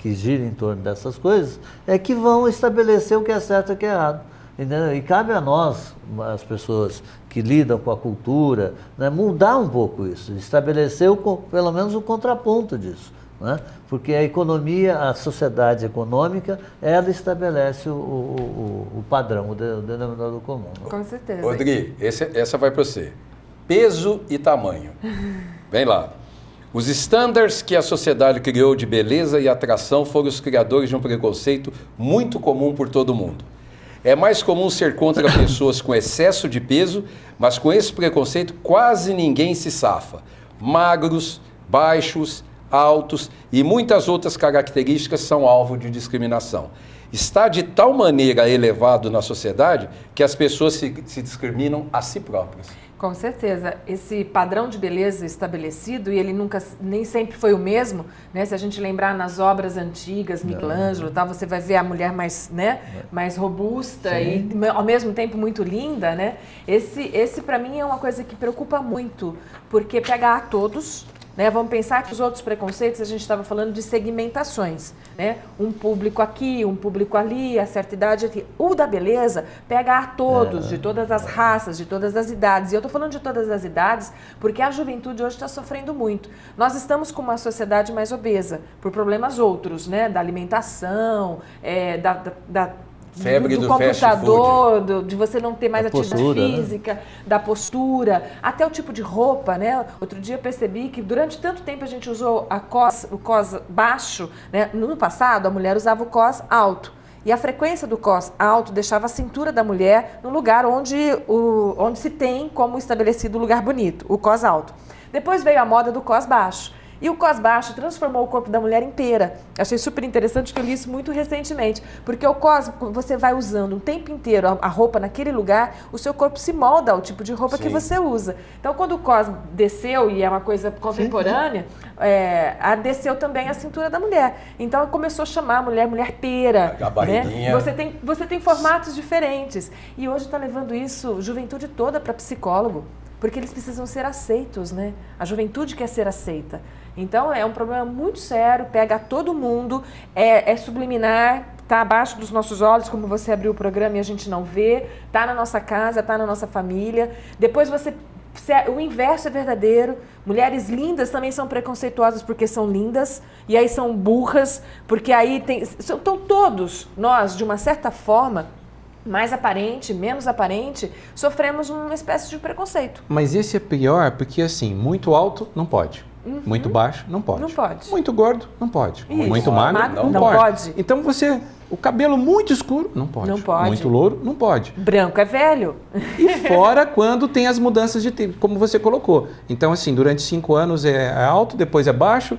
Speaker 3: que gira em torno dessas coisas é que vão estabelecer o que é certo e o que é errado. Entendeu? E cabe a nós, as pessoas que lidam com a cultura, né, mudar um pouco isso, estabelecer pelo menos o contraponto disso. Né? Porque a economia, a sociedade econômica, ela estabelece o padrão, o denominador comum. Né?
Speaker 4: Com certeza.
Speaker 1: Rodrigo, essa vai para você. Peso e tamanho. Vem lá. Os estándares que a sociedade criou de beleza e atração foram os criadores de um preconceito muito comum por todo mundo. É mais comum ser contra pessoas com excesso de peso, mas com esse preconceito quase ninguém se safa. Magros, baixos, altos e muitas outras características são alvo de discriminação. Está de tal maneira elevado na sociedade que as pessoas se discriminam a si próprias.
Speaker 4: Com certeza. Esse padrão de beleza estabelecido, e ele nem sempre foi o mesmo, né? Se a gente lembrar nas obras antigas, Michelangelo, tal, você vai ver a mulher mais, né, mais robusta. Sim. E ao mesmo tempo muito linda, né? Esse para mim é uma coisa que preocupa muito, porque pega a todos, né? Vamos pensar que os outros preconceitos, a gente estava falando de segmentações, né? Um público aqui, um público ali, a certa idade aqui. O da beleza pega a todos, de todas as raças, de todas as idades. E eu estou falando de todas as idades porque a juventude hoje está sofrendo muito. Nós estamos com uma sociedade mais obesa, por problemas outros, né? Da alimentação,
Speaker 1: febre do
Speaker 4: computador, de você não ter mais atividade
Speaker 3: postura,
Speaker 4: física, né? Da postura, até o tipo de roupa, né? Outro dia eu percebi que durante tanto tempo a gente usou o cos baixo, né? No passado a mulher usava o cos alto. E a frequência do cos alto deixava a cintura da mulher no lugar onde se tem como estabelecido o lugar bonito, o cos alto. Depois veio a moda do cos baixo. E o cos baixo transformou o corpo da mulher inteira. Achei super interessante que eu li isso muito recentemente. Porque o cos, você vai usando o tempo inteiro a roupa naquele lugar, o seu corpo se molda ao tipo de roupa que você usa. Então, quando o cos desceu, e é uma coisa contemporânea, desceu também a cintura da mulher. Então, começou a chamar a mulher pera.
Speaker 1: A barriguinha.
Speaker 4: Né? Você tem formatos diferentes. E hoje está levando isso, juventude toda, para psicólogo. Porque eles precisam ser aceitos, né? A juventude quer ser aceita. Então, é um problema muito sério, pega todo mundo, é subliminar, está abaixo dos nossos olhos, como você abriu o programa e a gente não vê, está na nossa casa, está na nossa família. Depois o inverso é verdadeiro. Mulheres lindas também são preconceituosas porque são lindas, e aí são burras, porque aí então todos nós, de uma certa forma, mais aparente, menos aparente, sofremos uma espécie de preconceito.
Speaker 5: Mas esse é pior porque, assim, muito alto não pode. Muito baixo não pode.
Speaker 4: Não pode.
Speaker 5: Muito gordo não pode.
Speaker 4: Isso.
Speaker 5: Muito magro não pode. Então o cabelo muito escuro não pode.
Speaker 4: Não pode.
Speaker 5: Muito louro não pode.
Speaker 4: Branco é velho.
Speaker 5: E fora quando tem as mudanças de tempo, como você colocou. Então, assim, durante 5 anos é alto, depois é baixo.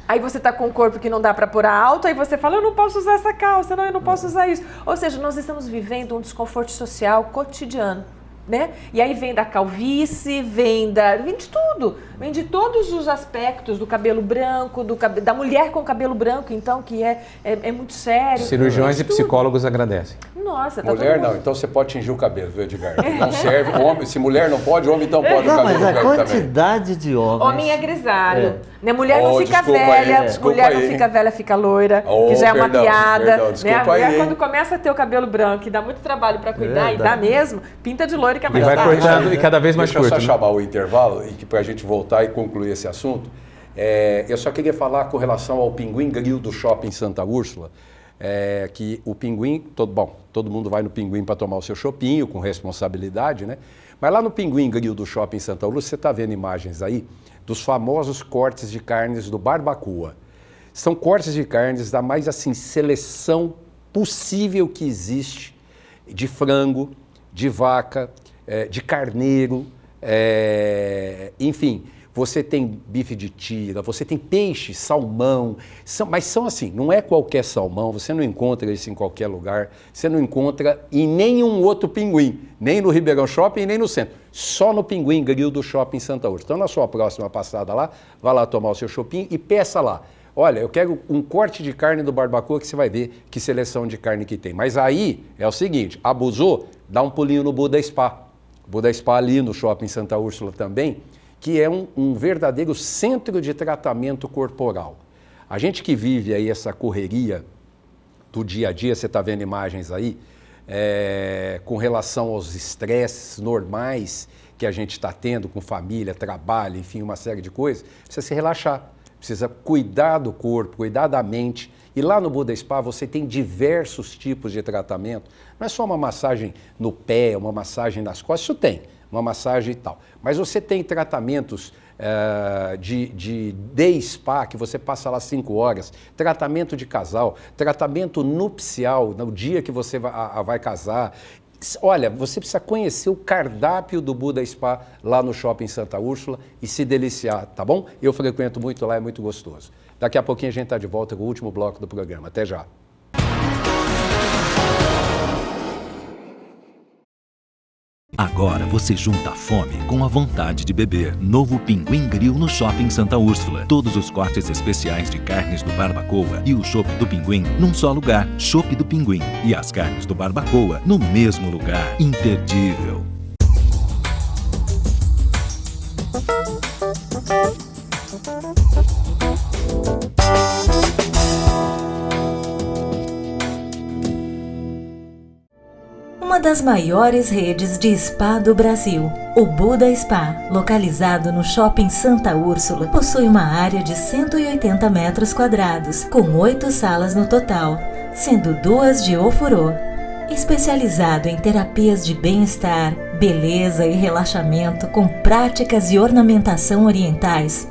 Speaker 4: Aí você está com um corpo que não dá para pôr alto, aí você fala, eu não posso usar essa calça, não, eu não posso usar isso. Ou seja, nós estamos vivendo um desconforto social cotidiano. Né? E aí vem da calvície, vem de tudo, vem de todos os aspectos do cabelo branco, da mulher com cabelo branco, então, que é muito sério.
Speaker 5: Cirurgiões e psicólogos agradecem.
Speaker 4: Nossa, tá
Speaker 1: mulher
Speaker 4: todo mundo...
Speaker 1: não, então você pode tingir o cabelo, viu, Edgar? Não serve, homem, se mulher não pode, homem então pode o cabelo
Speaker 3: mas a
Speaker 1: branco
Speaker 3: quantidade
Speaker 1: também.
Speaker 3: de homens...
Speaker 4: Homem é grisalho, né? Mulher não fica
Speaker 1: desculpa
Speaker 4: velha,
Speaker 1: aí, desculpa
Speaker 4: mulher não
Speaker 1: aí.
Speaker 4: fica velha, fica loira, que já é uma piada.
Speaker 1: Perdão,
Speaker 4: Né?
Speaker 1: desculpa
Speaker 4: A mulher
Speaker 1: aí,
Speaker 4: quando começa a ter o cabelo branco e dá muito trabalho para cuidar, e dá mesmo, pinta de loira que é
Speaker 5: E
Speaker 4: mais
Speaker 5: vai
Speaker 4: fácil.
Speaker 5: cortando e cada vez mais
Speaker 1: Deixa eu
Speaker 5: curto.
Speaker 1: só chamar o intervalo e para a gente voltar e concluir esse assunto. Eu só queria falar com relação ao Pinguim Grill do Shopping Santa Úrsula, que o Pinguim, todo mundo vai no Pinguim para tomar o seu chopinho, com responsabilidade, né? Mas lá no Pinguim Grill do Shopping Santa Úrsula, você está vendo imagens aí dos famosos cortes de carnes do Barbacoa. São cortes de carnes da mais, assim, seleção possível que existe, de frango, de vaca, de carneiro, enfim, você tem bife de tira, você tem peixe, salmão, mas são assim, não é qualquer salmão, você não encontra isso em qualquer lugar, você não encontra em nenhum outro Pinguim, nem no Ribeirão Shopping, nem no centro, só no Pinguim Grill do Shopping Santa Úrsula. Então, na sua próxima passada lá, vá lá tomar o seu shopping e peça lá. Olha, eu quero um corte de carne do Barbacoa que você vai ver que seleção de carne que tem. Mas aí é o seguinte, abusou, dá um pulinho no Buda Spa. Buda Spa ali no Shopping Santa Úrsula também, que é um verdadeiro centro de tratamento corporal. A gente que vive aí essa correria do dia a dia, você está vendo imagens aí, com relação aos estresses normais que a gente está tendo com família, trabalho, enfim, uma série de coisas, precisa se relaxar. Precisa cuidar do corpo, cuidar da mente. E lá no Buda Spa você tem diversos tipos de tratamento. Não é só uma massagem no pé, uma massagem nas costas, isso tem, uma massagem e tal. Mas você tem tratamentos de day spa, que você passa lá 5 horas, tratamento de casal, tratamento nupcial, no dia que você vai casar. Olha, você precisa conhecer o cardápio do Buda Spa lá no Shopping Santa Úrsula e se deliciar, tá bom? Eu frequento muito lá, é muito gostoso. Daqui a pouquinho a gente está de volta com o último bloco do programa. Até já.
Speaker 6: Agora você junta a fome com a vontade de beber. Novo Pinguim Grill no Shopping Santa Úrsula. Todos os cortes especiais de carnes do Barbacoa e o chopp do Pinguim num só lugar. Chopp do Pinguim e as carnes do Barbacoa no mesmo lugar. Imperdível.
Speaker 7: Uma das maiores redes de spa do Brasil, o Buda Spa, localizado no Shopping Santa Úrsula, possui uma área de 180 metros quadrados, com 8 salas no total, sendo 2 de ofurô. Especializado em terapias de bem-estar, beleza e relaxamento com práticas e ornamentação orientais,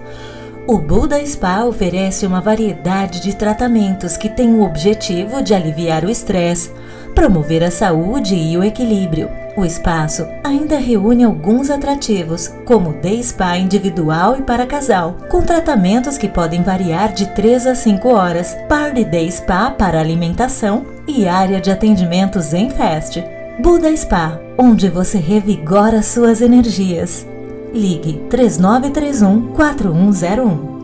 Speaker 7: o Buda Spa oferece uma variedade de tratamentos que têm o objetivo de aliviar o estresse, promover a saúde e o equilíbrio. O espaço ainda reúne alguns atrativos, como Day Spa individual e para casal, com tratamentos que podem variar de 3 a 5 horas, Party Day Spa para alimentação e área de atendimentos Zen Fest. Buda Spa, onde você revigora suas energias. Ligue 3931-4101.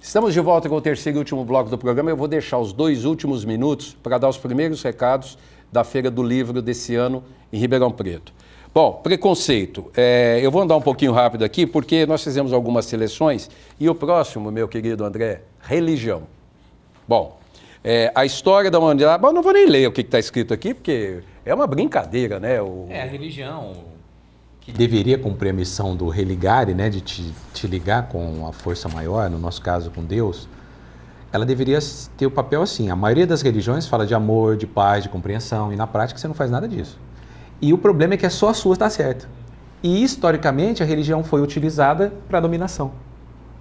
Speaker 1: Estamos de volta com o terceiro e último bloco do programa. Eu vou deixar os 2 últimos minutos para dar os primeiros recados da Feira do Livro desse ano em Ribeirão Preto. Bom, preconceito. Eu vou andar um pouquinho rápido aqui porque nós fizemos algumas seleções e o próximo, meu querido André, religião. Bom, a história da humanidade... Bom, não vou nem ler o que está escrito aqui porque é uma brincadeira, né?
Speaker 5: A religião... que deveria cumprir a missão do religare, né, de te ligar com a força maior, no nosso caso com Deus, ela deveria ter o papel assim. A maioria das religiões fala de amor, de paz, de compreensão, e na prática você não faz nada disso. E o problema é que só a sua está certa. E historicamente a religião foi utilizada para dominação.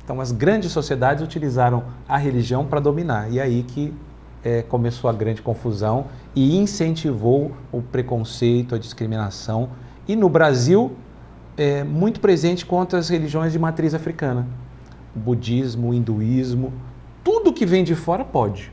Speaker 5: Então as grandes sociedades utilizaram a religião para dominar. E aí que começou a grande confusão e incentivou o preconceito, a discriminação. E no Brasil, muito presente contra as religiões de matriz africana. O budismo, o hinduísmo, tudo que vem de fora pode.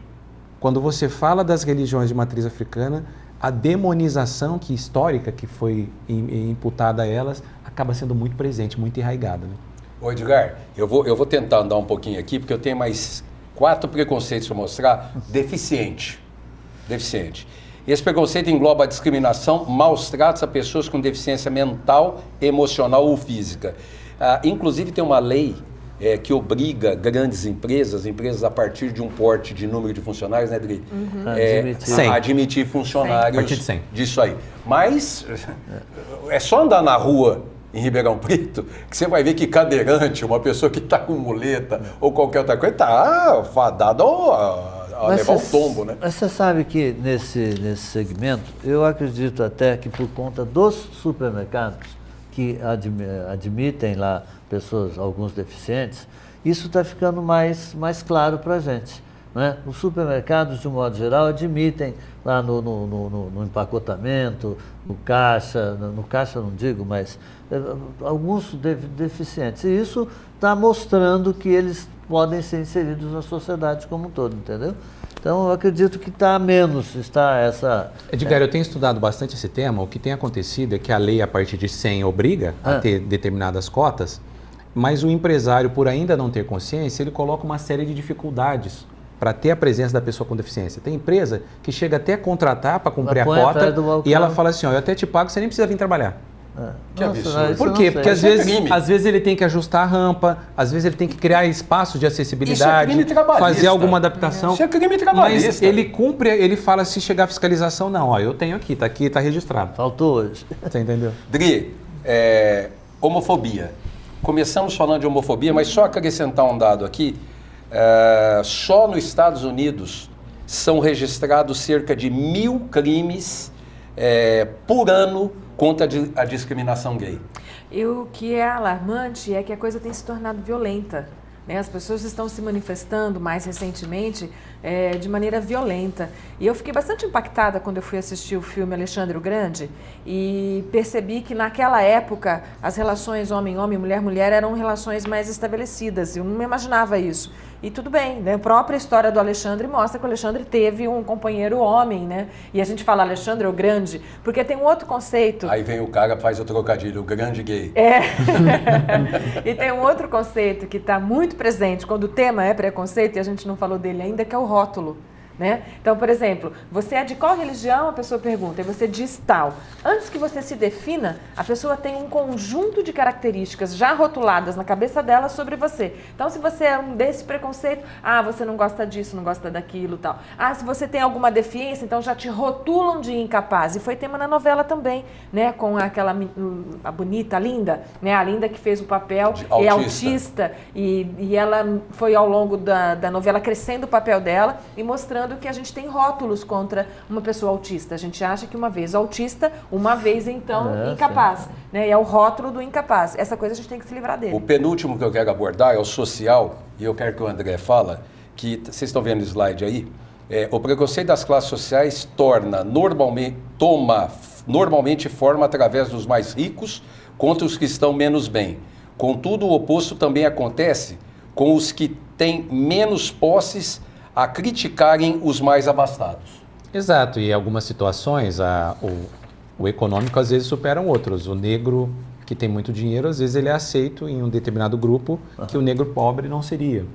Speaker 5: Quando você fala das religiões de matriz africana, a demonização histórica que foi imputada a elas acaba sendo muito presente, muito enraizada. Né?
Speaker 1: Ô Edgar, eu vou tentar andar um pouquinho aqui, porque eu tenho mais 4 preconceitos para mostrar. Deficiente. Esse preconceito engloba a discriminação, maus tratos a pessoas com deficiência mental, emocional ou física. Inclusive tem uma lei que obriga grandes empresas a partir de um porte de número de funcionários, né, Dri? Admitir funcionários
Speaker 5: a partir de 100.
Speaker 1: disso aí. Mas é só andar na rua em Ribeirão Preto que você vai ver que cadeirante, uma pessoa que está com muleta ou qualquer outra coisa, está fadado a levar um tombo, né?
Speaker 3: Mas você sabe que nesse segmento, eu acredito até que por conta dos supermercados que admitem lá pessoas, alguns deficientes, isso está ficando mais claro para a gente. Né? Os supermercados, de um modo geral, admitem lá no empacotamento, no caixa não digo, mas alguns deficientes. E isso está mostrando que eles podem ser inseridos na sociedade como um todo, entendeu? Então, eu acredito que está essa...
Speaker 5: Edgar, eu tenho estudado bastante esse tema. O que tem acontecido é que a lei, a partir de 100, obriga a ter determinadas cotas, mas o empresário, por ainda não ter consciência, ele coloca uma série de dificuldades para ter a presença da pessoa com deficiência. Tem empresa que chega até a contratar para cumprir a cota e ela fala assim, eu até te pago, você nem precisa vir trabalhar.
Speaker 1: Que absurdo.
Speaker 5: Por quê? Porque às vezes ele tem que ajustar a rampa, às vezes ele tem que criar espaços de acessibilidade, fazer alguma adaptação.
Speaker 1: Isso é crime trabalhista.
Speaker 5: Mas ele cumpre, ele fala, se chegar a fiscalização, não, eu tenho aqui, está registrado.
Speaker 3: Faltou hoje.
Speaker 5: Você entendeu?
Speaker 1: Dri, homofobia. Começamos falando de homofobia, mas só acrescentar um dado aqui, só nos Estados Unidos são registrados cerca de 1.000 crimes por ano contra a discriminação gay.
Speaker 4: E o que é alarmante é que a coisa tem se tornado violenta. Né? As pessoas estão se manifestando mais recentemente de maneira violenta. E eu fiquei bastante impactada quando eu fui assistir o filme Alexandre o Grande e percebi que naquela época as relações homem-homem, mulher-mulher eram relações mais estabelecidas. Eu não me imaginava isso. E tudo bem, né? A própria história do Alexandre mostra que o Alexandre teve um companheiro homem, né? E a gente fala Alexandre o Grande, porque tem um outro conceito.
Speaker 1: Aí vem o cara, faz o trocadilho, o grande gay.
Speaker 4: E tem um outro conceito que está muito presente quando o tema é preconceito, e a gente não falou dele ainda, que é o rótulo. Né? Então, por exemplo, você é de qual religião? A pessoa pergunta, e você diz tal. Antes que você se defina, a pessoa tem um conjunto de características já rotuladas na cabeça dela sobre você. Então, se você é um desse preconceito, você não gosta disso, não gosta daquilo, tal. Se você tem alguma deficiência, então já te rotulam de incapaz. E foi tema na novela também, né? Com aquela a bonita, a Linda, né? A Linda que fez o papel é autista e ela foi ao longo da novela crescendo o papel dela e mostrando que a gente tem rótulos contra uma pessoa autista. A gente acha que uma vez autista, uma vez então incapaz. Né? E é o rótulo do incapaz. Essa coisa a gente tem que se livrar dele.
Speaker 1: O penúltimo que eu quero abordar é o social, e eu quero que o André fala, que vocês estão vendo o slide aí, o preconceito das classes sociais toma normalmente forma através dos mais ricos contra os que estão menos bem. Contudo, o oposto também acontece com os que têm menos posses a criticarem os mais abastados.
Speaker 5: Exato, e em algumas situações o econômico às vezes supera outros. O negro que tem muito dinheiro, às vezes ele é aceito em um determinado grupo que o negro pobre não seria.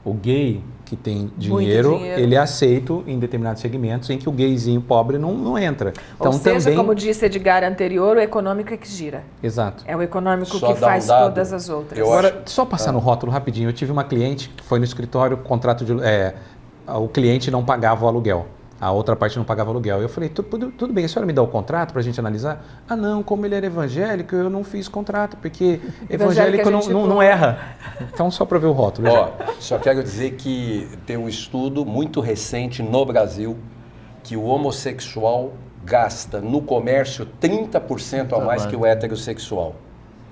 Speaker 5: O gay que tem dinheiro, ele é aceito em determinados segmentos em que o gayzinho pobre não entra. Então,
Speaker 4: ou seja, como disse Edgar anterior, o econômico é que gira.
Speaker 5: Exato.
Speaker 4: É o econômico que faz todas as outras.
Speaker 5: Agora, só passar no rótulo rapidinho, eu tive uma cliente que foi no escritório, o cliente não pagava o aluguel, a outra parte não pagava o aluguel. Eu falei, tudo bem, a senhora me dá o contrato para a gente analisar? Não, como ele era evangélico, eu não fiz contrato, porque evangélico não erra. Então, só para ver o rótulo.
Speaker 1: Só quero dizer que tem um estudo muito recente no Brasil que o homossexual gasta no comércio 30% a mais que o heterossexual.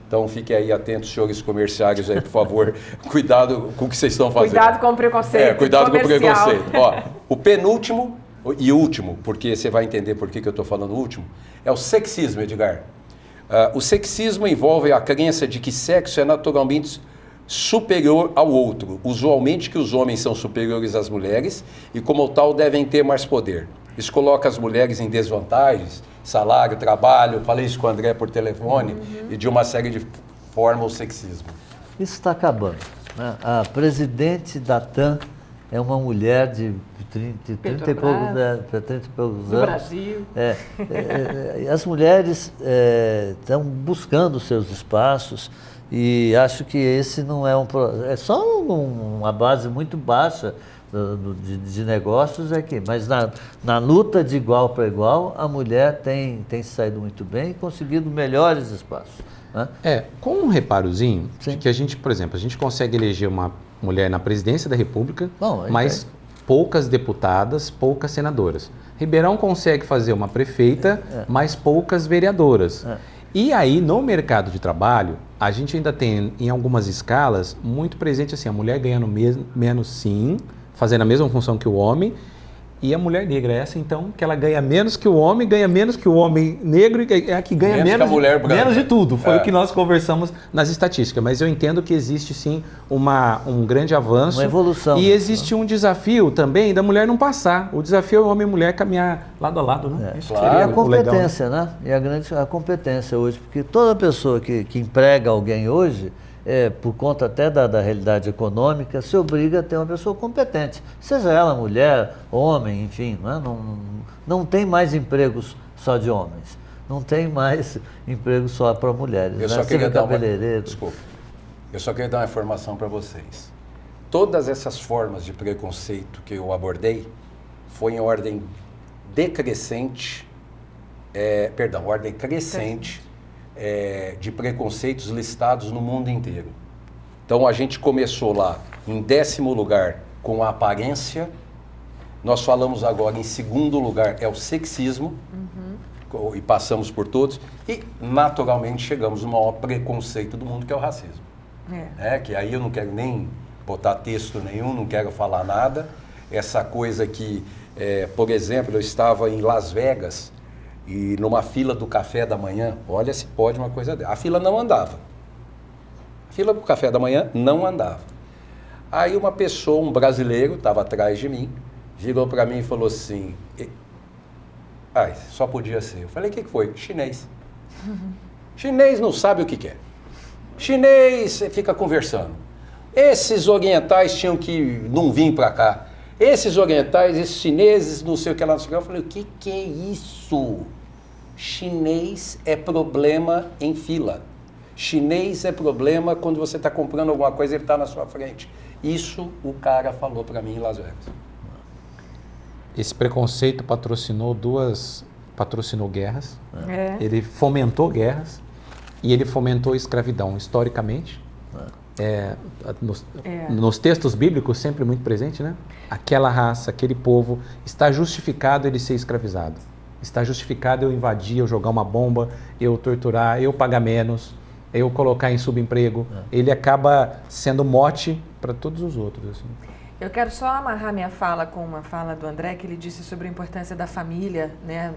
Speaker 1: Então, fiquem aí atentos, senhores comerciários aí, por favor. Cuidado com o que vocês estão fazendo.
Speaker 4: Cuidado com o preconceito.
Speaker 1: Cuidado comercial. Com o preconceito. O penúltimo e último, porque você vai entender por que eu estou falando último, é o sexismo, Edgar. O sexismo envolve a crença de que sexo é naturalmente superior ao outro. Usualmente que os homens são superiores às mulheres e, como tal, devem ter mais poder. Isso coloca as mulheres em desvantagens, salário, trabalho, falei isso com o André por telefone, e de uma série de formas o sexismo.
Speaker 3: Isso está acabando. Né? A presidente da TAM é uma mulher de 30 e poucos anos.
Speaker 4: No Brasil.
Speaker 3: As mulheres estão buscando seus espaços E acho que esse não é é só uma base muito baixa de negócios aqui, mas na luta de igual para igual, a mulher tem saído muito bem e conseguido melhores espaços. Né?
Speaker 5: Com um reparozinho,
Speaker 3: Sim.
Speaker 5: de que a gente, por exemplo, a gente consegue eleger uma mulher na presidência da República,
Speaker 3: Bom,
Speaker 5: mas poucas deputadas, poucas senadoras. Ribeirão consegue fazer uma prefeita, mas poucas vereadoras. E aí, no mercado de trabalho, a gente ainda tem, em algumas escalas, muito presente assim, a mulher ganhando menos sim, fazendo a mesma função que o homem, e a mulher negra, essa então, que ela ganha menos que o homem negro, é a que ganha
Speaker 1: menos que a mulher branca.
Speaker 5: menos de tudo. Foi o que nós conversamos nas estatísticas. Mas eu entendo que existe sim um grande avanço.
Speaker 3: Uma evolução.
Speaker 5: E existe um desafio também da mulher não passar. O desafio é o homem e mulher caminhar lado a lado, né? Isso
Speaker 1: claro.
Speaker 5: seria
Speaker 3: E a
Speaker 5: o legal.
Speaker 3: competência, né? E a competência hoje, porque toda pessoa que emprega alguém hoje, por conta até da realidade econômica, se obriga a ter uma pessoa competente. Seja ela mulher, homem, enfim, né? Não tem mais empregos só de homens. Não tem mais empregos só para mulheres.
Speaker 1: Eu
Speaker 3: né?
Speaker 1: só queria dar
Speaker 3: Desculpa.
Speaker 1: Eu só queria dar uma informação para vocês. Todas essas formas de preconceito que eu abordei foi em ordem decrescente, ordem crescente de preconceitos listados no mundo inteiro. Então a gente começou lá em 10º lugar com a aparência, nós falamos agora em 2º lugar é o sexismo, e passamos por todos, e naturalmente chegamos no maior preconceito do mundo, que é o racismo. Que aí eu não quero nem botar texto nenhum, não quero falar nada. Essa coisa que, por exemplo, eu estava em Las Vegas e numa fila do café da manhã, olha se pode uma coisa dessa, a fila não andava. A fila do café da manhã não andava. Aí uma pessoa, um brasileiro, estava atrás de mim, virou para mim e falou assim, só podia ser. Eu falei, o que foi? Chinês. Chinês não sabe o que quer. Chinês fica conversando. Esses orientais tinham que não vir para cá. Esses orientais, esses chineses, não sei o que lá, não sei o que. Eu falei, o que é isso? Chinês é problema em fila. Chinês é problema quando você está comprando alguma coisa e ele está na sua frente. Isso o cara falou para mim em Las Vegas.
Speaker 5: Esse preconceito patrocinou guerras. Ele fomentou guerras e ele fomentou escravidão historicamente. Nos textos bíblicos sempre muito presente, né? Aquela raça, aquele povo, está justificado ele ser escravizado. Está justificado eu invadir, eu jogar uma bomba, eu torturar, eu pagar menos, eu colocar em subemprego. Ele acaba sendo mote para todos os outros. Assim.
Speaker 4: Eu quero só amarrar minha fala com uma fala do André, que ele disse sobre a importância da família, né,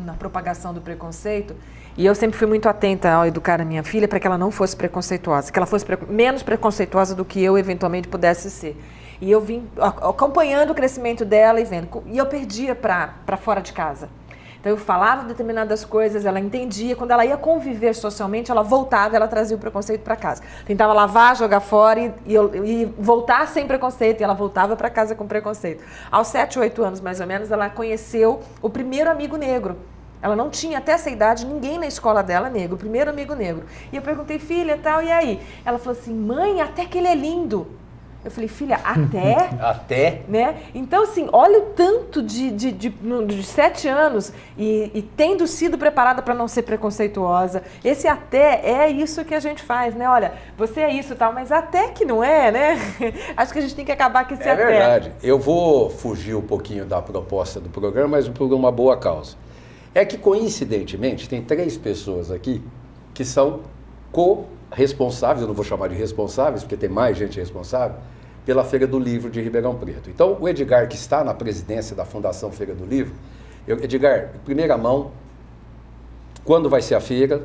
Speaker 4: na propagação do preconceito. E eu sempre fui muito atenta ao educar a minha filha para que ela não fosse preconceituosa, que ela fosse menos preconceituosa do que eu eventualmente pudesse ser. E eu vim acompanhando o crescimento dela e vendo. E eu perdia para fora de casa. Então eu falava determinadas coisas, ela entendia. Quando ela ia conviver socialmente, ela voltava, ela trazia o preconceito para casa. Tentava lavar, jogar fora e voltar sem preconceito. E ela voltava para casa com preconceito. Aos 7, 8 anos, mais ou menos, ela conheceu o primeiro amigo negro. Ela não tinha até essa idade ninguém na escola dela negro, o primeiro amigo negro. E eu perguntei, filha, tal, e aí? Ela falou assim, mãe, até que ele é lindo. Eu falei, filha, até?
Speaker 1: Até?
Speaker 4: Né? Então, assim, olha o tanto de 7 anos e tendo sido preparada para não ser preconceituosa. Esse até é isso que a gente faz, né? Olha, você é isso e tal, mas até que não é, né? Acho que a gente tem que acabar com esse até.
Speaker 1: É verdade. Eu vou fugir um pouquinho da proposta do programa, mas por uma boa causa. É que, coincidentemente, tem 3 pessoas aqui que são responsáveis, eu não vou chamar de responsáveis, porque tem mais gente responsável, pela Feira do Livro de Ribeirão Preto. Então, o Edgar, que está na presidência da Fundação Feira do Livro, Edgar, em primeira mão, quando vai ser a feira?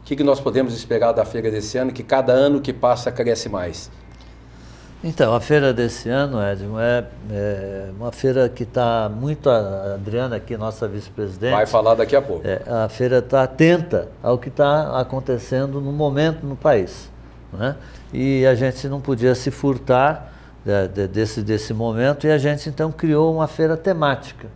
Speaker 1: O que nós podemos esperar da feira desse ano, que cada ano que passa cresce mais?
Speaker 3: Então, a feira desse ano, Edmo, é uma feira que está muito, a Adriana aqui, nossa vice-presidente...
Speaker 1: Vai falar daqui a pouco.
Speaker 3: A feira está atenta ao que está acontecendo no momento no país, né? E a gente não podia se furtar desse momento e a gente então criou uma feira temática.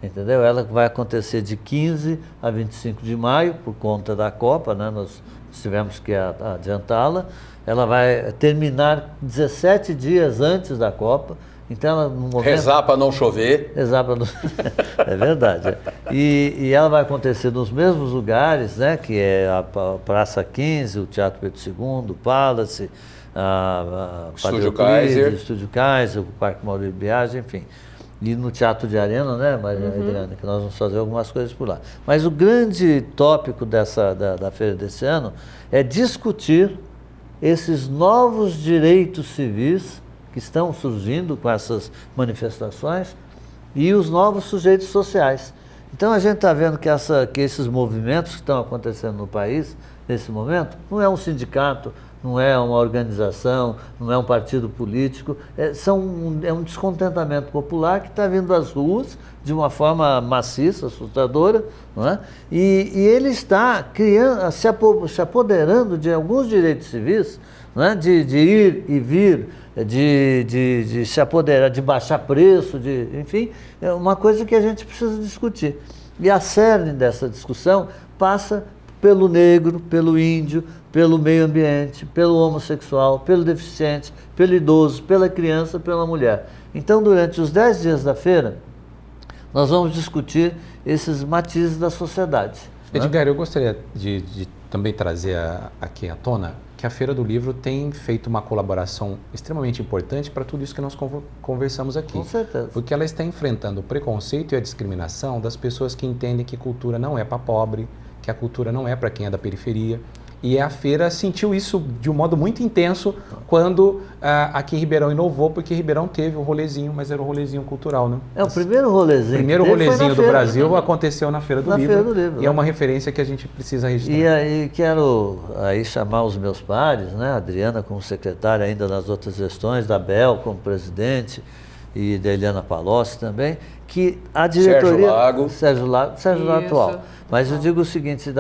Speaker 3: entendeu? Ela vai acontecer de 15 a 25 de maio, por conta da Copa, né? Nós tivemos que adiantá-la. Ela vai terminar 17 dias antes da Copa. Então, ela, no momento...
Speaker 1: Rezar para não chover.
Speaker 3: Rezar para não... É verdade. E ela vai acontecer nos mesmos lugares, né? Que é a Praça 15, o Teatro Pedro II, o Palace, a
Speaker 1: Estúdio Kaiser.
Speaker 3: O Estúdio Kaiser, o Parque Maurício Biagi, enfim. E no Teatro de Arena, né, Maria Adriana, que nós vamos fazer algumas coisas por lá. Mas o grande tópico da feira desse ano é discutir esses novos direitos civis que estão surgindo com essas manifestações e os novos sujeitos sociais. Então a gente está vendo que esses movimentos que estão acontecendo no país, nesse momento, não é um sindicato, não é uma organização, não é um partido político, é um descontentamento popular que está vindo às ruas de uma forma maciça, assustadora, não é? E ele está se apoderando de alguns direitos civis, não é? De ir e vir, de se apoderar, de baixar preço, enfim, é uma coisa que a gente precisa discutir. E a cerne dessa discussão passa pelo negro, pelo índio, pelo meio ambiente, pelo homossexual, pelo deficiente, pelo idoso, pela criança, pela mulher. Então, durante os 10 dias da feira, nós vamos discutir esses matizes da sociedade.
Speaker 5: Edgar, eu gostaria de também trazer aqui à tona que a Feira do Livro tem feito uma colaboração extremamente importante para tudo isso que nós conversamos aqui.
Speaker 3: Com certeza.
Speaker 5: Porque ela está enfrentando o preconceito e a discriminação das pessoas que entendem que cultura não é para pobre, que a cultura não é para quem é da periferia. E a feira sentiu isso de um modo muito intenso quando aqui em Ribeirão inovou, porque Ribeirão teve o rolezinho, mas era o rolezinho cultural, né?
Speaker 3: O primeiro rolezinho.
Speaker 5: O primeiro rolezinho do Brasil aconteceu na Feira do Livro.
Speaker 3: Feira do Livro,
Speaker 5: e é uma referência que a gente precisa registrar.
Speaker 3: E aí quero chamar os meus pares, né? A Adriana como secretária ainda nas outras gestões, da Bel como presidente e da Eliana Palocci também, que a diretoria... Sérgio Lago atual. Mas eu digo o seguinte,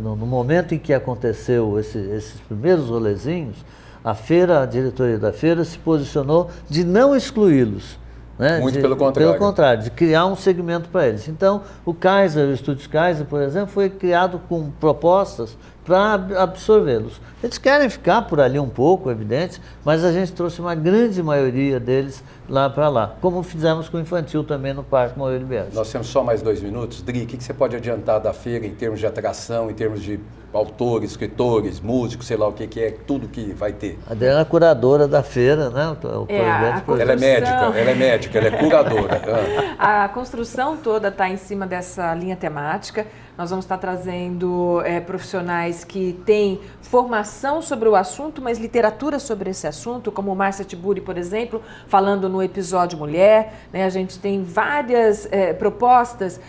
Speaker 3: no momento em que aconteceu esses primeiros rolezinhos, a diretoria da feira se posicionou de não excluí-los. Né?
Speaker 1: Muito pelo contrário.
Speaker 3: Pelo contrário, de criar um segmento para eles. Então, o Estúdio Kaiser, por exemplo, foi criado com propostas para absorvê-los. Eles querem ficar por ali um pouco, evidente, mas a gente trouxe uma grande maioria deles lá para lá, como fizemos com o infantil também no Parque Maurício Biagi.
Speaker 1: Nós temos só mais 2 minutos. Dri, o que você pode adiantar da feira em termos de atração, em termos de autores, escritores, músicos, sei lá o que é, tudo que vai ter?
Speaker 3: A Adriana é curadora da feira, né?
Speaker 1: Ela é médica, ela é curadora.
Speaker 4: A construção toda está em cima dessa linha temática. Nós vamos estar trazendo profissionais que têm formação sobre o assunto, mas literatura sobre esse assunto, como Márcia Tiburi, por exemplo, falando no episódio Mulher. Né? A gente tem várias propostas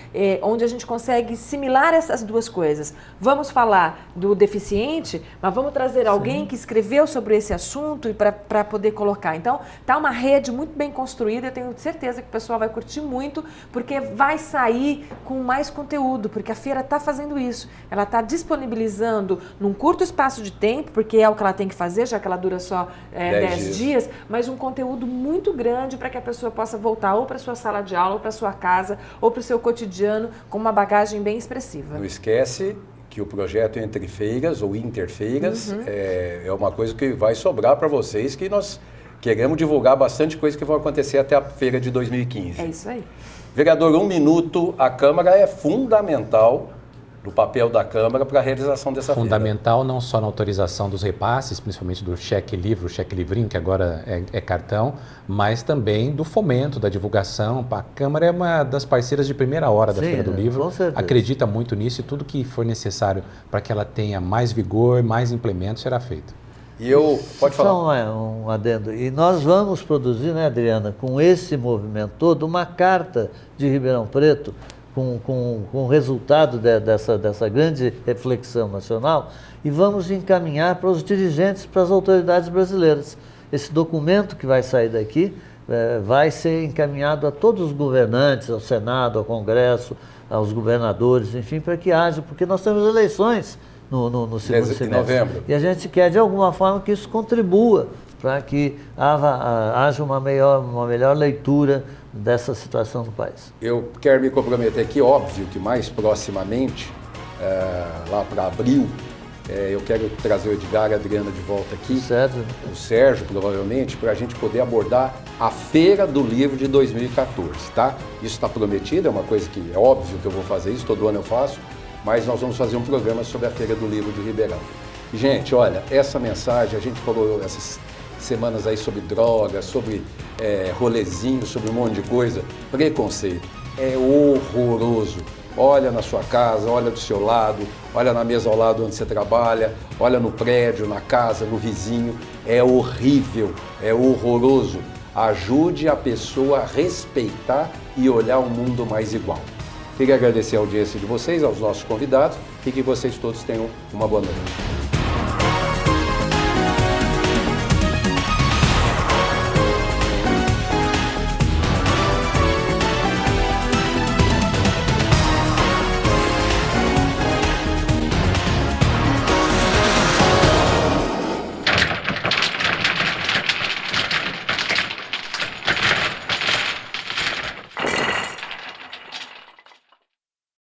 Speaker 4: onde a gente consegue similar essas duas coisas. Vamos falar do deficiente, mas vamos trazer alguém que escreveu sobre esse assunto e para poder colocar. Então, está uma rede muito bem construída. Eu tenho certeza que o pessoal vai curtir muito, porque vai sair com mais conteúdo, porque a feira está fazendo isso. Ela está disponibilizando num curto espaço de tempo, porque é o que ela tem que fazer, já que ela dura só 10 dias, mas um conteúdo muito grande para que a pessoa possa voltar ou para sua sala de aula, ou para sua casa, ou para o seu cotidiano, com uma bagagem bem expressiva.
Speaker 1: Não esquece que o projeto Entre Feiras, ou Interfeiras, é uma coisa que vai sobrar para vocês, que nós queremos divulgar bastante coisa que vai acontecer até a feira de 2015.
Speaker 4: É isso aí. Vereador,
Speaker 1: 1 minuto. A Câmara é fundamental do papel da Câmara para a realização dessa feira.
Speaker 5: Fundamental não só na autorização dos repasses, principalmente do cheque livro, cheque livrinho, que agora é cartão, mas também do fomento, da divulgação. A Câmara é uma das parceiras de primeira hora da Feira do Livro.
Speaker 3: Com certeza.
Speaker 5: Acredita muito nisso e tudo que for necessário para que ela tenha mais vigor, mais implementos, será feito.
Speaker 1: E pode falar.
Speaker 3: Só um adendo. E nós vamos produzir, né, Adriana, com esse movimento todo, uma carta de Ribeirão Preto, com o resultado dessa grande reflexão nacional, e vamos encaminhar para os dirigentes, para as autoridades brasileiras. Esse documento que vai sair daqui vai ser encaminhado a todos os governantes, ao Senado, ao Congresso, aos governadores, enfim, para que haja, porque nós temos eleições no segundo semestre.
Speaker 1: Em novembro.
Speaker 3: E a gente quer, de alguma forma, que isso contribua para que haja uma melhor leitura dessa situação do país.
Speaker 1: Eu quero me comprometer aqui, óbvio que mais proximamente, lá para abril, eu quero trazer o Edgar e a Adriana de volta aqui, o Sérgio provavelmente, para a gente poder abordar a Feira do Livro de 2014, tá? Isso está prometido, é uma coisa que é óbvio que eu vou fazer isso, todo ano eu faço, mas nós vamos fazer um programa sobre a Feira do Livro de Ribeirão. E, gente, olha, essa mensagem, a gente falou essas semanas aí sobre drogas, sobre rolezinho, sobre um monte de coisa, preconceito, é horroroso. Olha na sua casa, olha do seu lado, olha na mesa ao lado onde você trabalha, olha no prédio, na casa, no vizinho. É horrível, é horroroso. Ajude a pessoa a respeitar e olhar um mundo mais igual. Queria agradecer a audiência de vocês, aos nossos convidados e que vocês todos tenham uma boa noite.